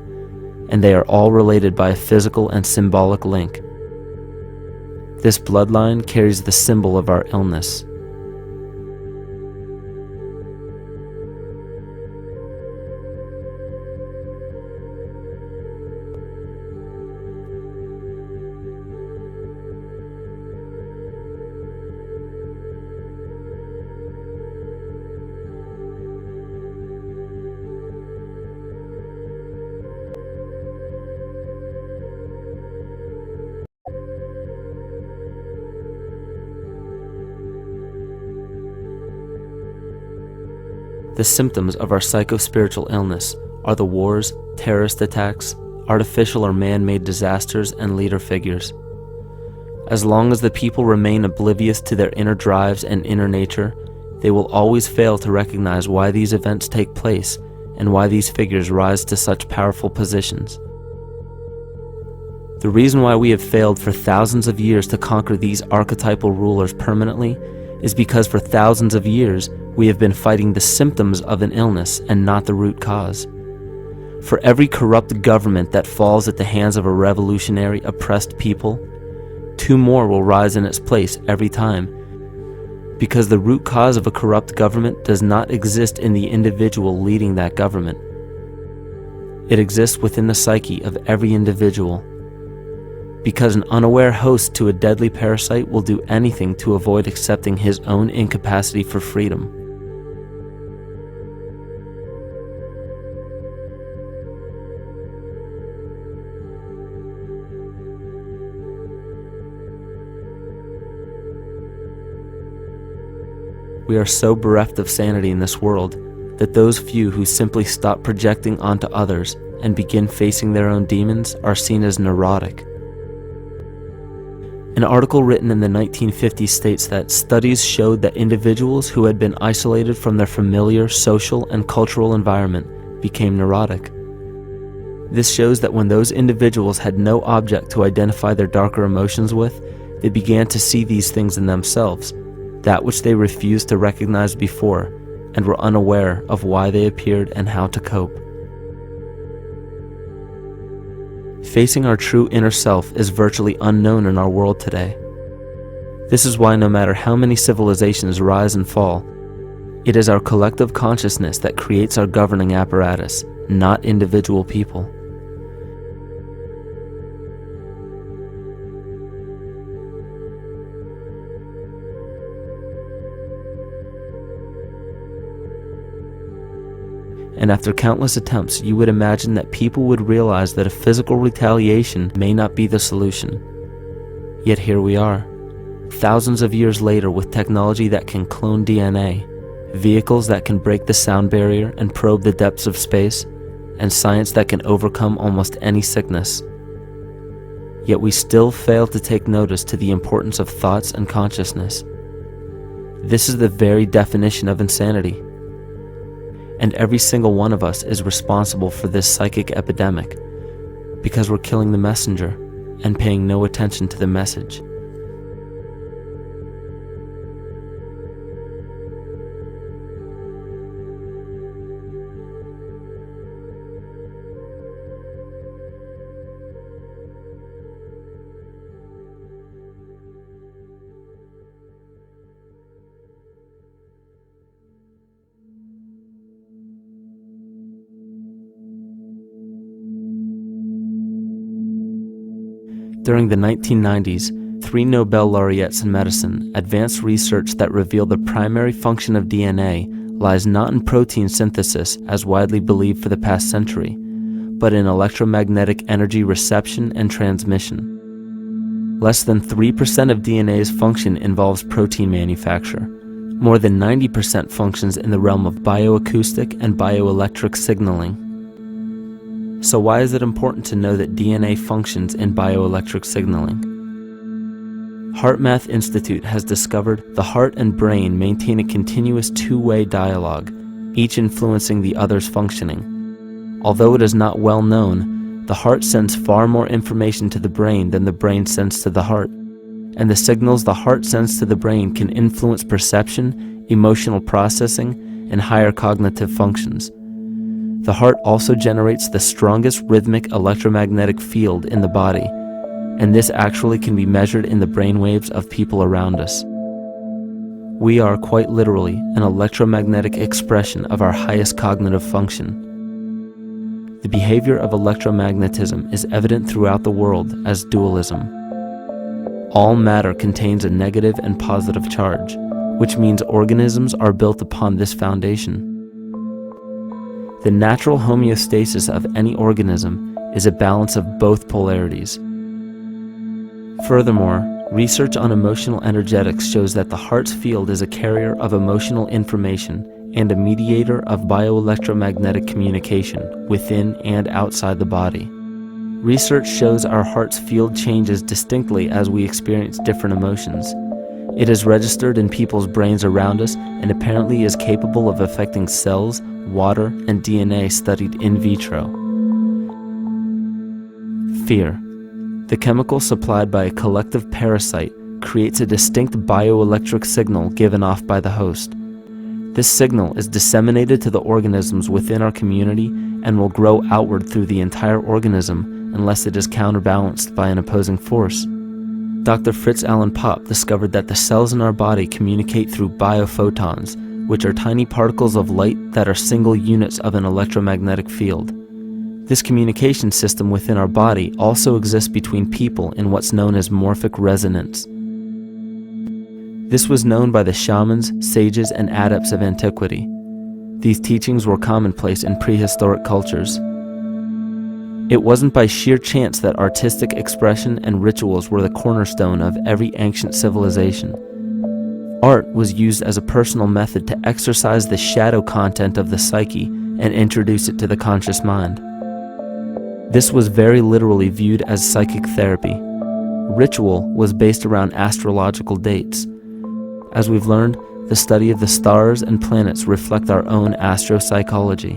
and they are all related by a physical and symbolic link. This bloodline carries the symbol of our illness. The symptoms of our psycho-spiritual illness are the wars, terrorist attacks, artificial or man-made disasters, and leader figures. As long as the people remain oblivious to their inner drives and inner nature, they will always fail to recognize why these events take place and why these figures rise to such powerful positions. The reason why we have failed for thousands of years to conquer these archetypal rulers permanently is because for thousands of years we have been fighting the symptoms of an illness and not the root cause. For every corrupt government that falls at the hands of a revolutionary, oppressed people, 2 more will rise in its place every time, because the root cause of a corrupt government does not exist in the individual leading that government. It exists within the psyche of every individual, because an unaware host to a deadly parasite will do anything to avoid accepting his own incapacity for freedom. We are so bereft of sanity in this world that those few who simply stop projecting onto others and begin facing their own demons are seen as neurotic. An article written in the 1950s states that studies showed that individuals who had been isolated from their familiar social and cultural environment became neurotic. This shows that when those individuals had no object to identify their darker emotions with, they began to see these things in themselves, that which they refused to recognize before, and were unaware of why they appeared and how to cope. Facing our true inner self is virtually unknown in our world today. This is why no matter how many civilizations rise and fall, it is our collective consciousness that creates our governing apparatus, not individual people. And after countless attempts, you would imagine that people would realize that a physical retaliation may not be the solution. Yet here we are, thousands of years later, with technology that can clone DNA, vehicles that can break the sound barrier and probe the depths of space, and science that can overcome almost any sickness. Yet we still fail to take notice to the importance of thoughts and consciousness. This is the very definition of insanity. And every single one of us is responsible for this psychic epidemic because we're killing the messenger and paying no attention to the message. During the 1990s, 3 Nobel laureates in medicine advanced research that revealed the primary function of DNA lies not in protein synthesis as widely believed for the past century, but in electromagnetic energy reception and transmission. Less than 3% of DNA's function involves protein manufacture. More than 90% functions in the realm of bioacoustic and bioelectric signaling. So why is it important to know that DNA functions in bioelectric signaling? HeartMath Institute has discovered the heart and brain maintain a continuous two-way dialogue, each influencing the other's functioning. Although it is not well known, the heart sends far more information to the brain than the brain sends to the heart, and the signals the heart sends to the brain can influence perception, emotional processing, and higher cognitive functions. The heart also generates the strongest rhythmic electromagnetic field in the body, and this actually can be measured in the brainwaves of people around us. We are quite literally an electromagnetic expression of our highest cognitive function. The behavior of electromagnetism is evident throughout the world as dualism. All matter contains a negative and positive charge, which means organisms are built upon this foundation. The natural homeostasis of any organism is a balance of both polarities. Furthermore, research on emotional energetics shows that the heart's field is a carrier of emotional information and a mediator of bioelectromagnetic communication within and outside the body. Research shows our heart's field changes distinctly as we experience different emotions. It is registered in people's brains around us and apparently is capable of affecting cells, water, and DNA studied in vitro. Fear. The chemical supplied by a collective parasite creates a distinct bioelectric signal given off by the host. This signal is disseminated to the organisms within our community and will grow outward through the entire organism unless it is counterbalanced by an opposing force. Dr. Fritz Alan Popp discovered that the cells in our body communicate through biophotons, which are tiny particles of light that are single units of an electromagnetic field. This communication system within our body also exists between people in what's known as morphic resonance. This was known by the shamans, sages, and adepts of antiquity. These teachings were commonplace in prehistoric cultures. It wasn't by sheer chance that artistic expression and rituals were the cornerstone of every ancient civilization. Art was used as a personal method to exercise the shadow content of the psyche and introduce it to the conscious mind. This was very literally viewed as psychic therapy. Ritual was based around astrological dates. As we've learned, the study of the stars and planets reflect our own astropsychology.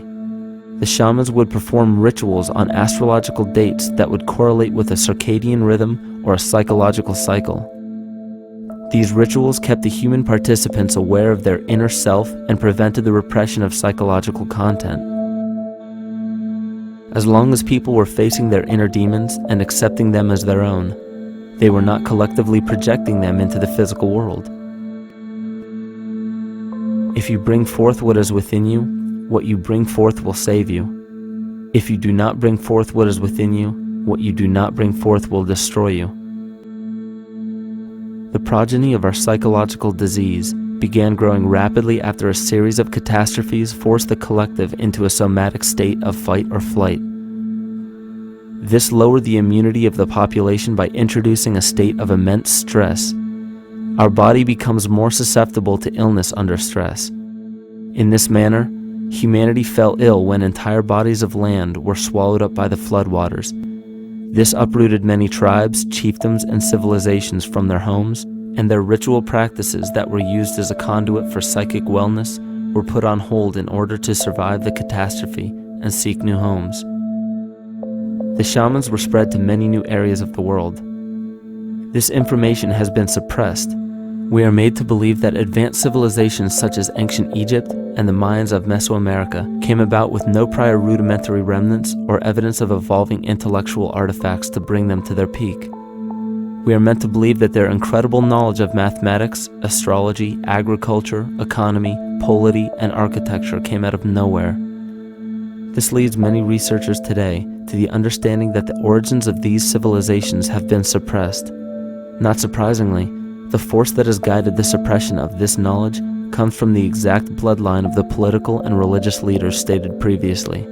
The shamans would perform rituals on astrological dates that would correlate with a circadian rhythm or a psychological cycle. These rituals kept the human participants aware of their inner self and prevented the repression of psychological content. As long as people were facing their inner demons and accepting them as their own, they were not collectively projecting them into the physical world. If you bring forth what is within you, what you bring forth will save you. If you do not bring forth what is within you, what you do not bring forth will destroy you. The progeny of our psychological disease began growing rapidly after a series of catastrophes forced the collective into a somatic state of fight or flight. This lowered the immunity of the population by introducing a state of immense stress. Our body becomes more susceptible to illness under stress. In this manner, humanity fell ill when entire bodies of land were swallowed up by the floodwaters. This uprooted many tribes, chiefdoms, and civilizations from their homes, and their ritual practices that were used as a conduit for psychic wellness were put on hold in order to survive the catastrophe and seek new homes. The shamans were spread to many new areas of the world. This information has been suppressed. We are made to believe that advanced civilizations such as ancient Egypt and the Mayans of Mesoamerica came about with no prior rudimentary remnants or evidence of evolving intellectual artifacts to bring them to their peak. We are meant to believe that their incredible knowledge of mathematics, astrology, agriculture, economy, polity, and architecture came out of nowhere. This leads many researchers today to the understanding that the origins of these civilizations have been suppressed. Not surprisingly, the force that has guided the suppression of this knowledge comes from the exact bloodline of the political and religious leaders stated previously.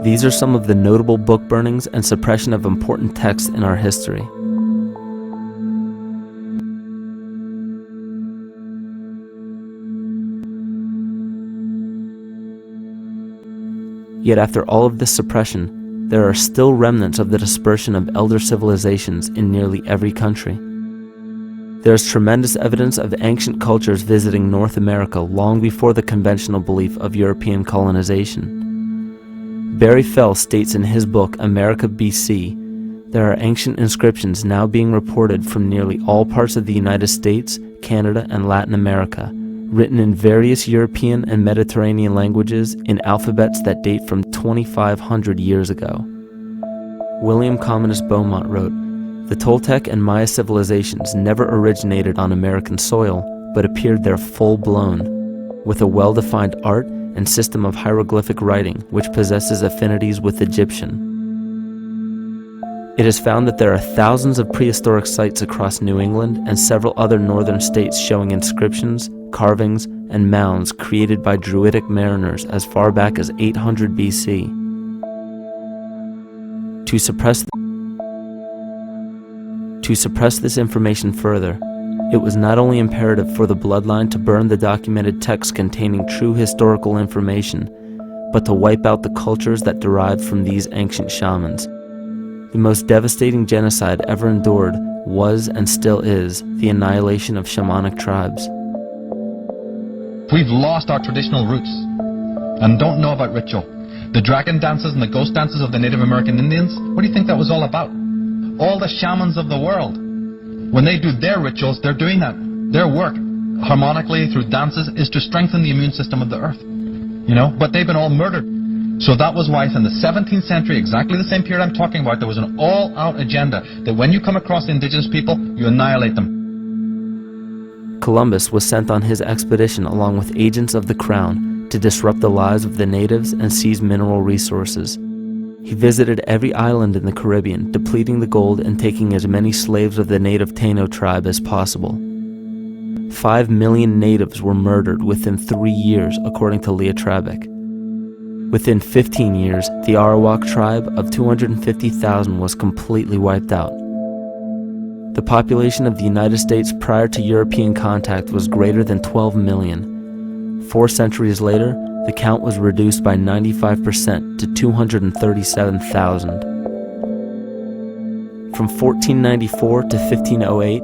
These are some of the notable book burnings and suppression of important texts in our history. Yet after all of this suppression, there are still remnants of the dispersion of elder civilizations in nearly every country. There is tremendous evidence of ancient cultures visiting North America long before the conventional belief of European colonization. Barry Fell states in his book America BC, there are ancient inscriptions now being reported from nearly all parts of the United States, Canada, and Latin America, written in various European and Mediterranean languages in alphabets that date from 2,500 years ago. William Commonus Beaumont wrote, "The Toltec and Maya civilizations never originated on American soil, but appeared there full-blown, with a well-defined art and system of hieroglyphic writing which possesses affinities with Egyptian. It is found that there are thousands of prehistoric sites across New England and several other northern states showing inscriptions, carvings, and mounds created by Druidic mariners as far back as 800 BC. To suppress this information further, it was not only imperative for the bloodline to burn the documented texts containing true historical information, but to wipe out the cultures that derived from these ancient shamans. The most devastating genocide ever endured was and still is the annihilation of shamanic tribes.
We've lost our traditional roots and don't know about ritual. The dragon dances and the ghost dances of the Native American Indians, what do you think that was all about? All the shamans of the world, when they do their rituals, they're doing that. Their work, harmonically through dances, is to strengthen the immune system of the earth. But they've been all murdered. So that was why in the 17th century, exactly the same period I'm talking about, there was an all-out agenda that when you come across indigenous people, you annihilate them.
Columbus was sent on his expedition along with agents of the crown to disrupt the lives of the natives and seize mineral resources. He visited every island in the Caribbean, depleting the gold and taking as many slaves of the native Taino tribe as possible. 5 million natives were murdered within 3 years, according to Leah Trabeck. Within 15 years, the Arawak tribe of 250,000 was completely wiped out. The population of the United States prior to European contact was greater than 12 million. 4 centuries later, the count was reduced by 95% to 237,000. From 1494 to 1508,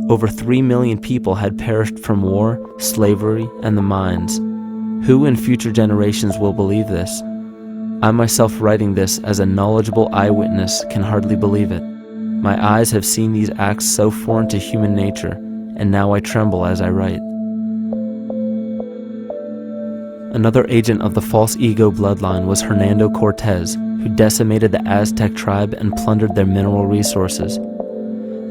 over 3 million people had perished from war, slavery, and the mines. Who in future generations will believe this? I myself, writing this as a knowledgeable eyewitness, can hardly believe it. My eyes have seen these acts so foreign to human nature, and now I tremble as I write. Another agent of the false ego bloodline was Hernando Cortez, who decimated the Aztec tribe and plundered their mineral resources.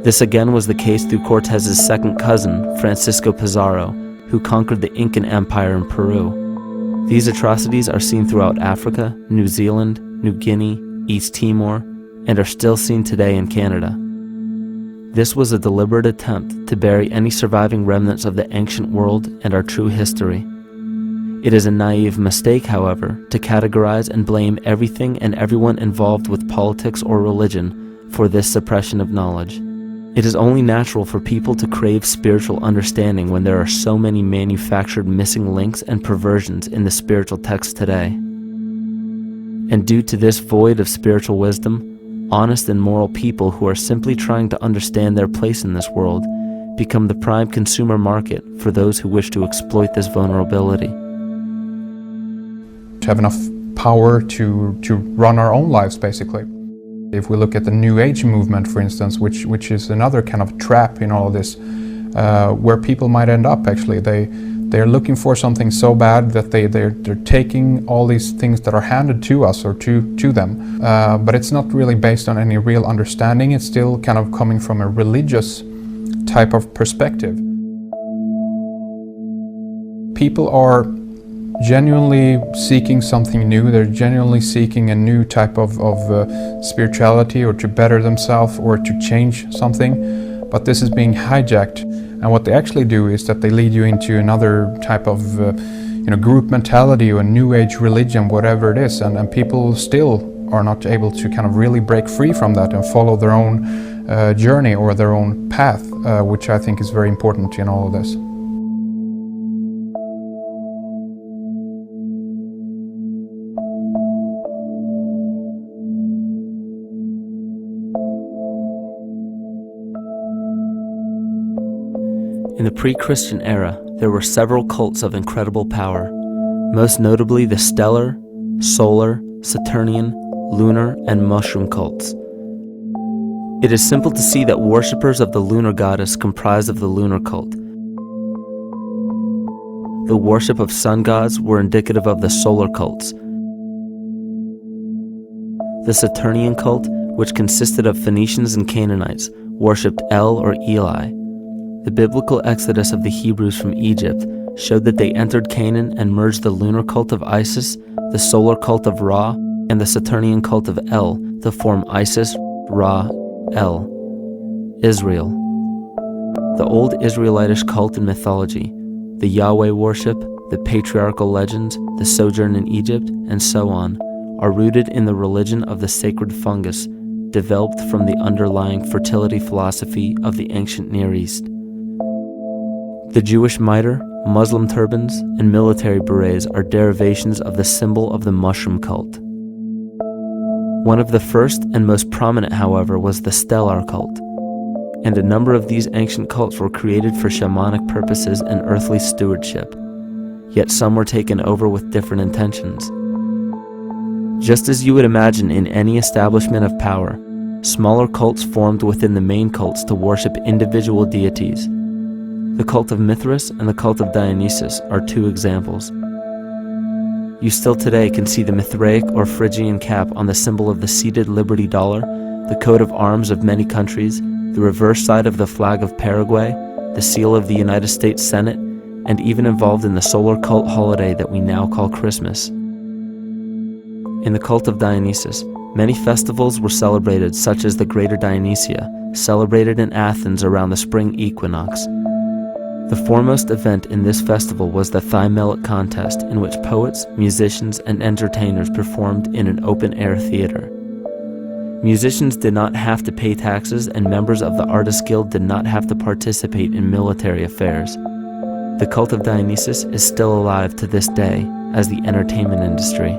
This again was the case through Cortez's second cousin, Francisco Pizarro, who conquered the Incan Empire in Peru. These atrocities are seen throughout Africa, New Zealand, New Guinea, East Timor, and are still seen today in Canada. This was a deliberate attempt to bury any surviving remnants of the ancient world and our true history. It is a naive mistake, however, to categorize and blame everything and everyone involved with politics or religion for this suppression of knowledge. It is only natural for people to crave spiritual understanding when there are so many manufactured missing links and perversions in the spiritual text today. And due to this void of spiritual wisdom, honest and moral people who are simply trying to understand their place in this world become the prime consumer market for those who wish to exploit this vulnerability.
To have enough power to run our own lives, basically. If we look at the New Age movement, for instance, which is another kind of trap in all of this, where people might end up actually. They're looking for something so bad that they're taking all these things that are handed to us or to them, but it's not really based on any real understanding. It's still kind of coming from a religious type of perspective. People are genuinely seeking something new. They're genuinely seeking a new type of spirituality, or to better themselves, or to change something, but this is being hijacked. And what they actually do is that they lead you into another type of group mentality or a new age religion, whatever it is, and people still are not able to kind of really break free from that and follow their own journey or their own path, which I think is very important in all of this.
In the pre-Christian era, there were several cults of incredible power, most notably the stellar, solar, Saturnian, lunar, and mushroom cults. It is simple to see that worshippers of the lunar goddess comprised of the lunar cult. The worship of sun gods were indicative of the solar cults. The Saturnian cult, which consisted of Phoenicians and Canaanites, worshipped El or Eli. The biblical exodus of the Hebrews from Egypt showed that they entered Canaan and merged the lunar cult of Isis, the solar cult of Ra, and the Saturnian cult of El to form Isis, Ra, El. Israel. The old Israelitish cult and mythology, the Yahweh worship, the patriarchal legends, the sojourn in Egypt, and so on, are rooted in the religion of the sacred fungus, developed from the underlying fertility philosophy of the ancient Near East. The Jewish mitre, Muslim turbans, and military berets are derivations of the symbol of the mushroom cult. One of the first and most prominent, however, was the stellar cult, and a number of these ancient cults were created for shamanic purposes and earthly stewardship, yet some were taken over with different intentions. Just as you would imagine in any establishment of power, smaller cults formed within the main cults to worship individual deities. The cult of Mithras and the cult of Dionysus are 2 examples. You still today can see the Mithraic or Phrygian cap on the symbol of the seated Liberty Dollar, the coat of arms of many countries, the reverse side of the flag of Paraguay, the seal of the United States Senate, and even involved in the solar cult holiday that we now call Christmas. In the cult of Dionysus, many festivals were celebrated, such as the Greater Dionysia, celebrated in Athens around the spring equinox. The foremost event in this festival was the Thymelic contest, in which poets, musicians, and entertainers performed in an open-air theater. Musicians did not have to pay taxes, and members of the Artists Guild did not have to participate in military affairs. The cult of Dionysus is still alive to this day as the entertainment industry.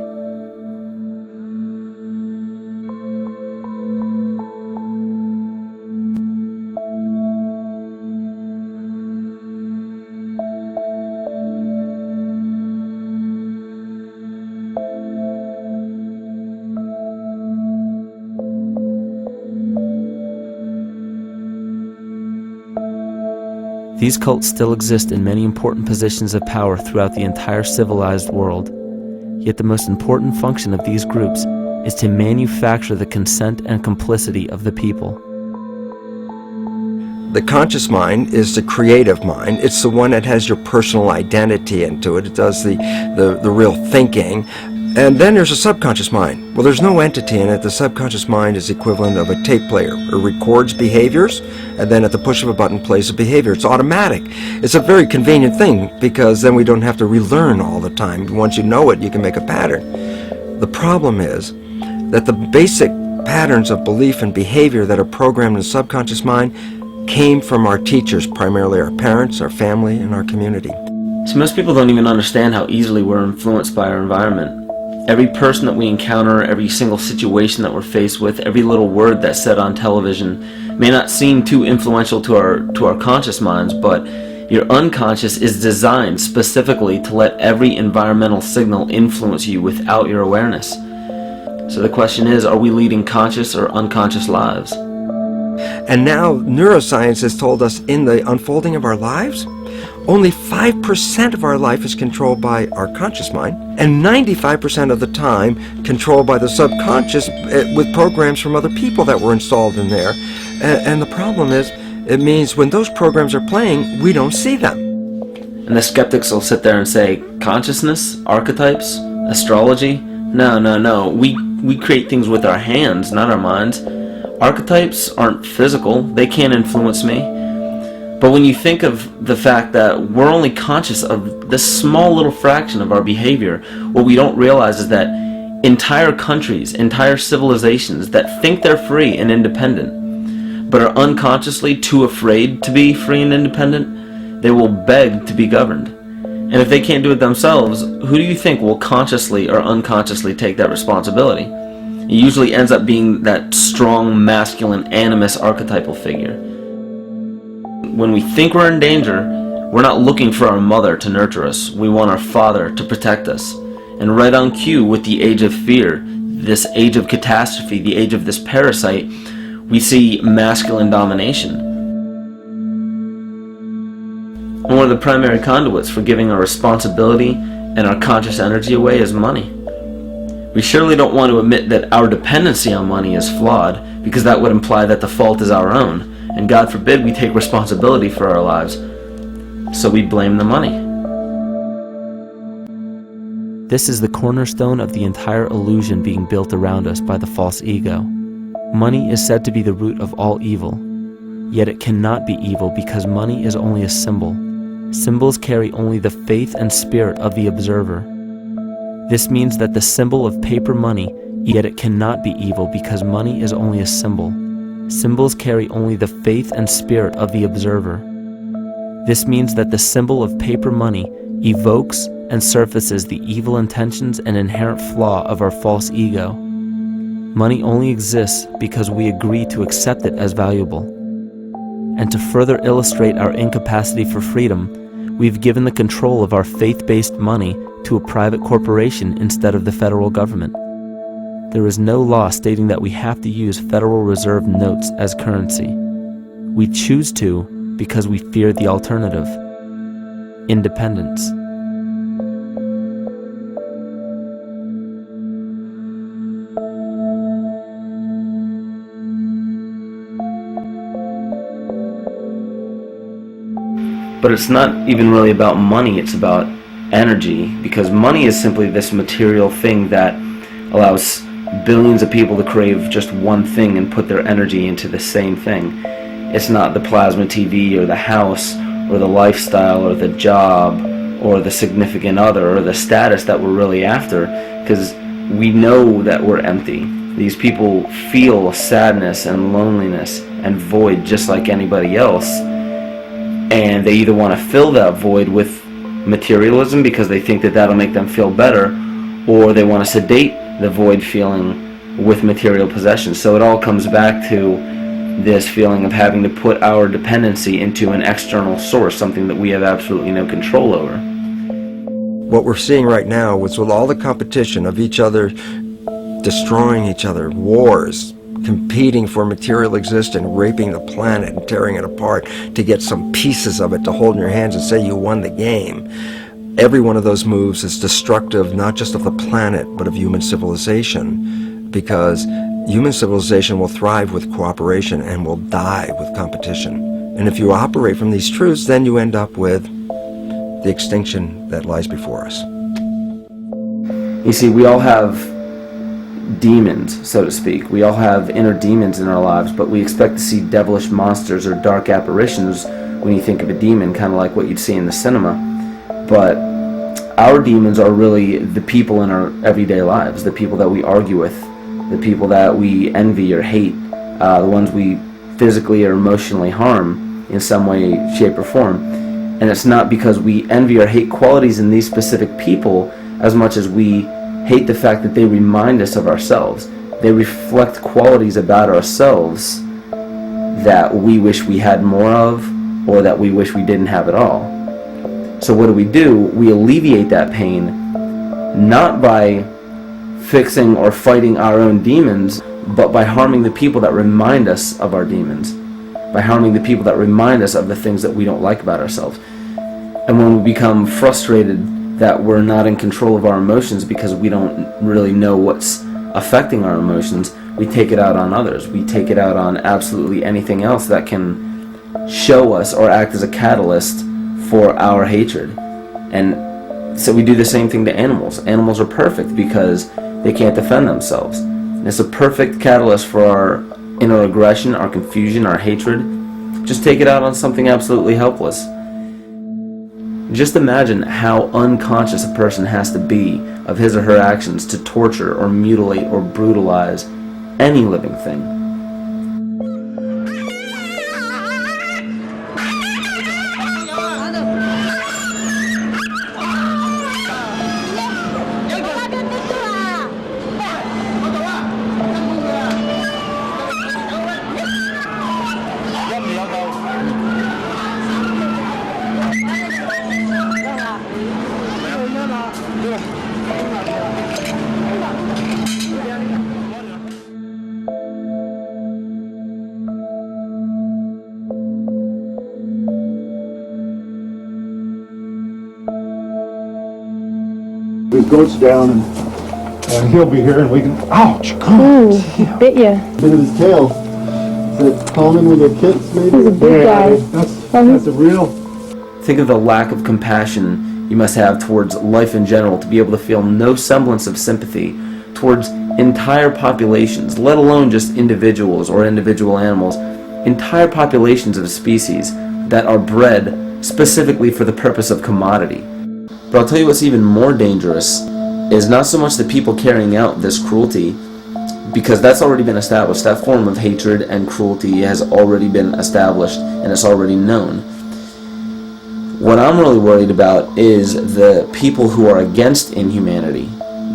These cults still exist in many important positions of power throughout the entire civilized world. Yet the most important function of these groups is to manufacture the consent and complicity of the people.
The conscious mind is the creative mind. It's the one that has your personal identity into it. It does the real thinking. And then there's a subconscious mind. Well, there's no entity in it. The subconscious mind is the equivalent of a tape player. It records behaviors, and then at the push of a button plays a behavior. It's automatic. It's a very convenient thing, because then we don't have to relearn all the time. Once you know it, you can make a pattern. The problem is that the basic patterns of belief and behavior that are programmed in the subconscious mind came from our teachers, primarily our parents, our family, and our community.
So most people don't even understand how easily we're influenced by our environment. Every person that we encounter, every single situation that we're faced with, every little word that's said on television may not seem too influential to our conscious minds, but your unconscious is designed specifically to let every environmental signal influence you without your awareness. So the question is, are we leading conscious or unconscious lives?
And now neuroscience has told us in the unfolding of our lives, only 5% of our life is controlled by our conscious mind, and 95% of the time controlled by the subconscious with programs from other people that were installed in there. And the problem is, it means when those programs are playing, we don't see them.
And the skeptics will sit there and say, consciousness, archetypes, astrology? No. We create things with our hands, not our minds. Archetypes aren't physical. They can't influence me. But when you think of the fact that we're only conscious of this small little fraction of our behavior, what we don't realize is that entire countries, entire civilizations that think they're free and independent, but are unconsciously too afraid to be free and independent, they will beg to be governed. And if they can't do it themselves, who do you think will consciously or unconsciously take that responsibility? It usually ends up being that strong, masculine, animus archetypal figure. When we think we're in danger, we're not looking for our mother to nurture us. We want our father to protect us. And right on cue with the age of fear, this age of catastrophe, the age of this parasite, we see masculine domination. And one of the primary conduits for giving our responsibility and our conscious energy away is money. We surely don't want to admit that our dependency on money is flawed, because that would imply that the fault is our own. And God forbid we take responsibility for our lives, so we blame the money. This is the cornerstone of the entire illusion being built around us by the false ego. Money is said to be the root of all evil, yet it cannot be evil because money is only a symbol. Symbols carry only the faith and spirit of the observer. This means that the symbol of paper money, yet it cannot be evil because money is only a symbol. Symbols carry only the faith and spirit of the observer. This means that the symbol of paper money evokes and surfaces the evil intentions and inherent flaw of our false ego. Money only exists because we agree to accept it as valuable. And to further illustrate our incapacity for freedom, we've given the control of our faith-based money to a private corporation instead of the federal government. There is no law stating that we have to use Federal Reserve notes as currency. We choose to because we fear the alternative: independence. But it's not even really about money, it's about energy, because money is simply this material thing that allows billions of people to crave just one thing and put their energy into the same thing. It's not the plasma TV or the house or the lifestyle or the job or the significant other or the status that we're really after, because we know that we're empty. These people feel sadness and loneliness and void just like anybody else, and they either want to fill that void with materialism because they think that that'll make them feel better, or they want to sedate the void feeling with material possessions. So it all comes back to this feeling of having to put our dependency into an external source, something that we have absolutely no control over.
What we're seeing right now is with all the competition of each other destroying each other, wars, competing for material existence, raping the planet and tearing it apart to get some pieces of it to hold in your hands and say you won the game. Every one of those moves is destructive not just of the planet but of human civilization, because human civilization will thrive with cooperation and will die with competition. And if you operate from these truths, then you end up with the extinction that lies before us.
You see, we all have demons, so to speak. We all have inner demons in our lives, but we expect to see devilish monsters or dark apparitions when you think of a demon, kind of like what you'd see in the cinema. But our demons are really the people in our everyday lives, the people that we argue with, the people that we envy or hate, the ones we physically or emotionally harm in some way, shape, or form. And it's not because we envy or hate qualities in these specific people as much as we hate the fact that they remind us of ourselves. They reflect qualities about ourselves that we wish we had more of, or that we wish we didn't have at all. So what do? We alleviate that pain not by fixing or fighting our own demons, but by harming the people that remind us of our demons, by harming the people that remind us of the things that we don't like about ourselves. And when we become frustrated that we're not in control of our emotions because we don't really know what's affecting our emotions, we take it out on others. We take it out on absolutely anything else that can show us or act as a catalyst for our hatred. And so we do the same thing to animals. Animals are perfect because they can't defend themselves. And it's a perfect catalyst for our inner aggression, our confusion, our hatred. Just take it out on something absolutely helpless. Just imagine how unconscious a person has to be of his or her actions to torture or mutilate or brutalize any living thing.
It goes down and he'll be here and we can, ouch, come on.
Ooh, bit ya.
Bit of his tail. Is that common with your kids maybe?
He's a big guy.
That's a real.
Think of the lack of compassion you must have towards life in general to be able to feel no semblance of sympathy towards entire populations, let alone just individuals or individual animals, entire populations of species that are bred specifically for the purpose of commodity. But I'll tell you what's even more dangerous is not so much the people carrying out this cruelty, because that's already been established. That form of hatred and cruelty has already been established and it's already known. What I'm really worried about is the people who are against inhumanity,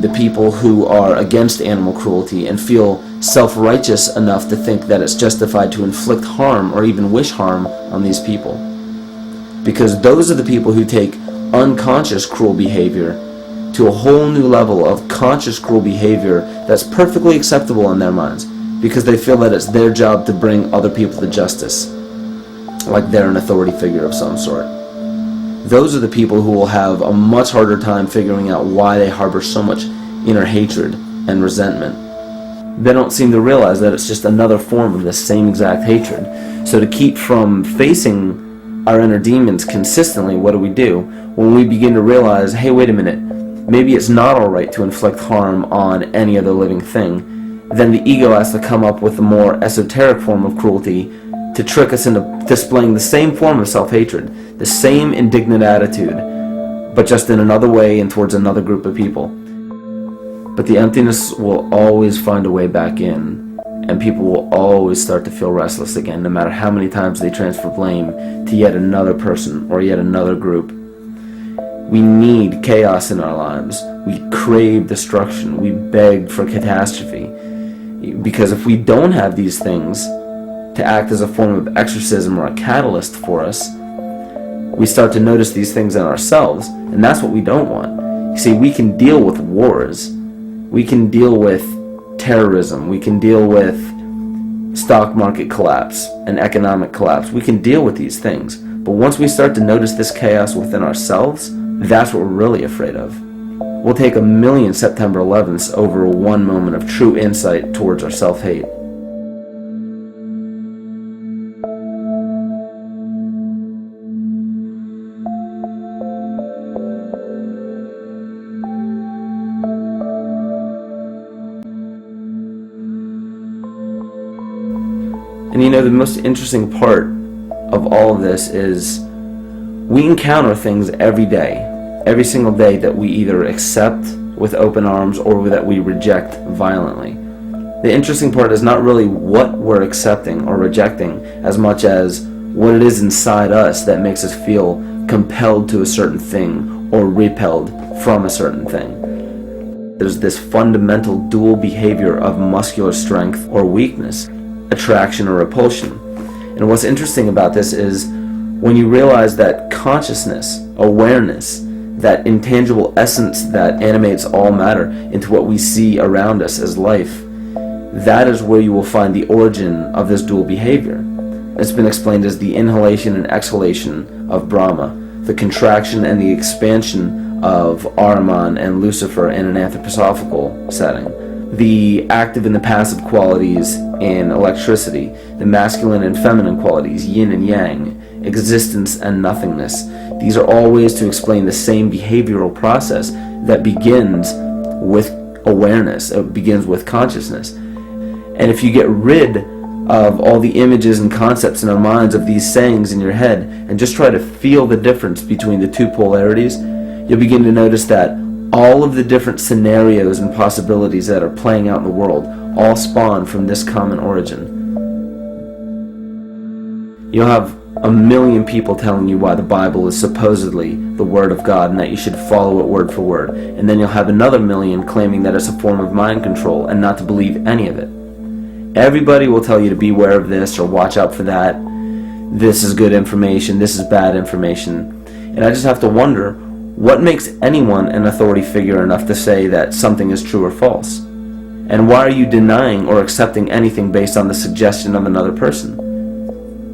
the people who are against animal cruelty and feel self-righteous enough to think that it's justified to inflict harm or even wish harm on these people. Because those are the people who take unconscious cruel behavior to a whole new level of conscious cruel behavior that's perfectly acceptable in their minds, because they feel that it's their job to bring other people to justice, like they're an authority figure of some sort. Those are the people who will have a much harder time figuring out why they harbor so much inner hatred and resentment. They don't seem to realize that it's just another form of the same exact hatred. So to keep from facing our inner demons consistently, what do? When we begin to realize, hey, wait a minute, maybe it's not alright to inflict harm on any other living thing, then the ego has to come up with a more esoteric form of cruelty to trick us into displaying the same form of self-hatred, the same indignant attitude, but just in another way and towards another group of people. But the emptiness will always find a way back in, and people will always start to feel restless again, no matter how many times they transfer blame to yet another person or yet another group. We need chaos in our lives. We crave destruction. We beg for catastrophe. Because if we don't have these things to act as a form of exorcism or a catalyst for us, we start to notice these things in ourselves, and that's what we don't want. You see, we can deal with wars. We can deal with terrorism. We can deal with stock market collapse and economic collapse. We can deal with these things. But once we start to notice this chaos within ourselves, that's what we're really afraid of. We'll take 1,000,000 September 11ths over one moment of true insight towards our self-hate. And you know, the most interesting part of all of this is we encounter things every day, every single day, that we either accept with open arms or that we reject violently. The interesting part is not really what we're accepting or rejecting as much as what it is inside us that makes us feel compelled to a certain thing or repelled from a certain thing. There's this fundamental dual behavior of muscular strength or weakness, attraction or repulsion. And what's interesting about this is when you realize that consciousness, awareness, that intangible essence that animates all matter into what we see around us as life, that is where you will find the origin of this dual behavior. It's been explained as the inhalation and exhalation of Brahma, the contraction and the expansion of Ahriman and Lucifer in an anthroposophical setting, the active and the passive qualities in electricity, the masculine and feminine qualities, yin and yang, existence and nothingness. These are all ways to explain the same behavioral process that begins with awareness, it begins with consciousness. And if you get rid of all the images and concepts in our minds of these sayings in your head and just try to feel the difference between the two polarities, you'll begin to notice that all of the different scenarios and possibilities that are playing out in the world all spawn from this common origin. You'll have 1,000,000 people telling you why the Bible is supposedly the Word of God and that you should follow it word for word. And then you'll have another 1,000,000 claiming that it's a form of mind control and not to believe any of it. Everybody will tell you to beware of this or watch out for that. This is good information, this is bad information. And I just have to wonder, what makes anyone an authority figure enough to say that something is true or false? And why are you denying or accepting anything based on the suggestion of another person?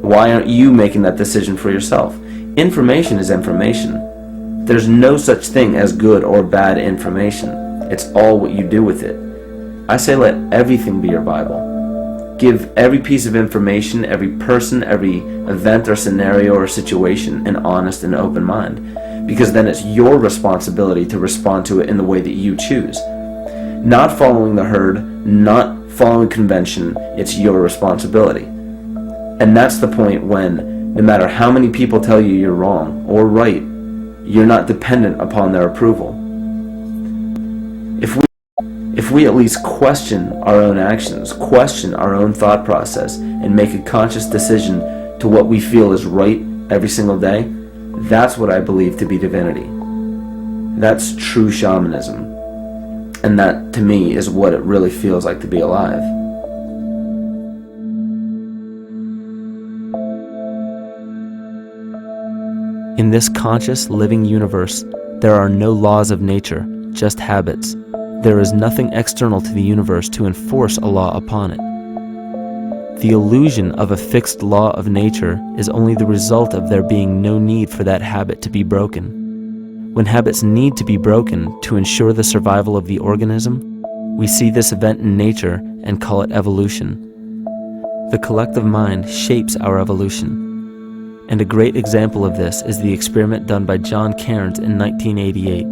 Why aren't you making that decision for yourself? Information is information. There's no such thing as good or bad information. It's all what you do with it. I say let everything be your Bible. Give every piece of information, every person, every event or scenario or situation an honest and open mind. Because then it's your responsibility to respond to it in the way that you choose. Not following the herd, not following convention, it's your responsibility. And that's the point when, no matter how many people tell you you're wrong or right, you're not dependent upon their approval. If we at least question our own actions, question our own thought process, and make a conscious decision to what we feel is right every single day, that's what I believe to be divinity. That's true shamanism. And that, to me, is what it really feels like to be alive. In this conscious, living universe, there are no laws of nature, just habits. There is nothing external to the universe to enforce a law upon it. The illusion of a fixed law of nature is only the result of there being no need for that habit to be broken. When habits need to be broken to ensure the survival of the organism, we see this event in nature and call it evolution. The collective mind shapes our evolution. And a great example of this is the experiment done by John Cairns in 1988.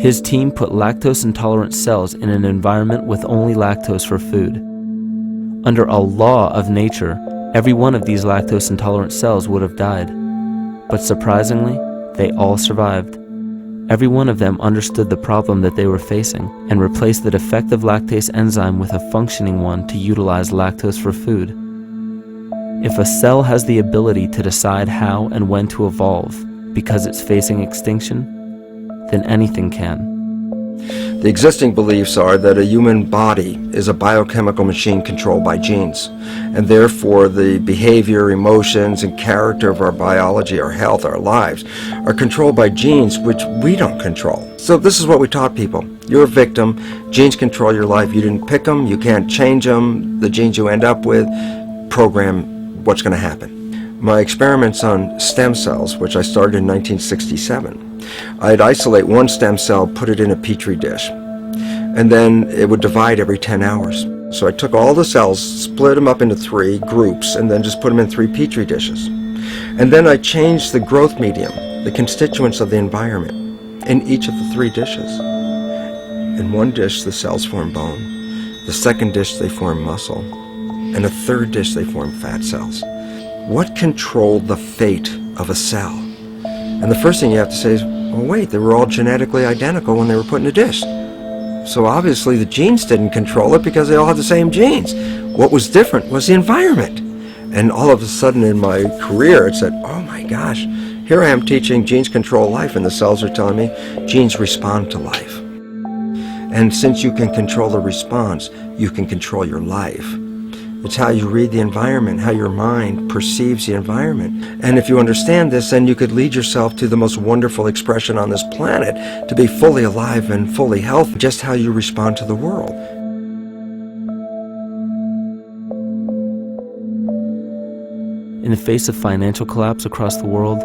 His team put lactose-intolerant cells in an environment with only lactose for food. Under a law of nature, every one of these lactose-intolerant cells would have died. But surprisingly, they all survived. Every one of them understood the problem that they were facing and replaced the defective lactase enzyme with a functioning one to utilize lactose for food. If a cell has the ability to decide how and when to evolve because it's facing extinction, then anything can.
The existing beliefs are that a human body is a biochemical machine controlled by genes, and therefore the behavior, emotions, and character of our biology, our health, our lives, are controlled by genes which we don't control. So this is what we taught people. You're a victim. Genes control your life. You didn't pick them. You can't change them. The genes you end up with program what's going to happen. My experiments on stem cells, which I started in 1967, I'd isolate one stem cell, put it in a petri dish, and then it would divide every 10 hours. So I took all the cells, split them up into 3 groups, and then just put them in 3 petri dishes. And then I changed the growth medium, the constituents of the environment, in each of the 3 dishes. In one dish, the cells form bone. The second dish, they form muscle. And a third dish, they form fat cells. What controlled the fate of a cell? And the first thing you have to say is, well, wait, they were all genetically identical when they were put in a dish. So obviously the genes didn't control it because they all had the same genes. What was different was the environment. And all of a sudden in my career it said, oh my gosh, here I am teaching genes control life, and the cells are telling me genes respond to life. And since you can control the response, you can control your life. It's how you read the environment, how your mind perceives the environment. And if you understand this, then you could lead yourself to the most wonderful expression on this planet, to be fully alive and fully healthy, just how you respond to the world.
In the face of financial collapse across the world,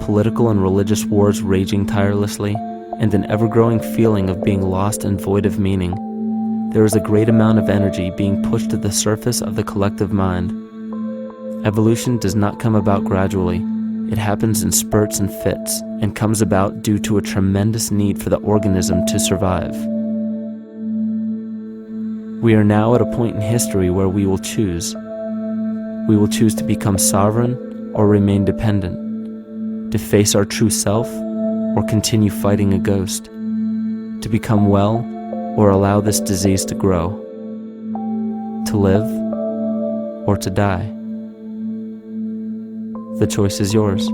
political and religious wars raging tirelessly, and an ever-growing feeling of being lost and void of meaning, there is a great amount of energy being pushed to the surface of the collective mind. Evolution does not come about gradually. It happens in spurts and fits, and comes about due to a tremendous need for the organism to survive. We are now at a point in history where we will choose. We will choose to become sovereign or remain dependent, to face our true self or continue fighting a ghost, to become well or allow this disease to grow, to live or to die. The choice is yours.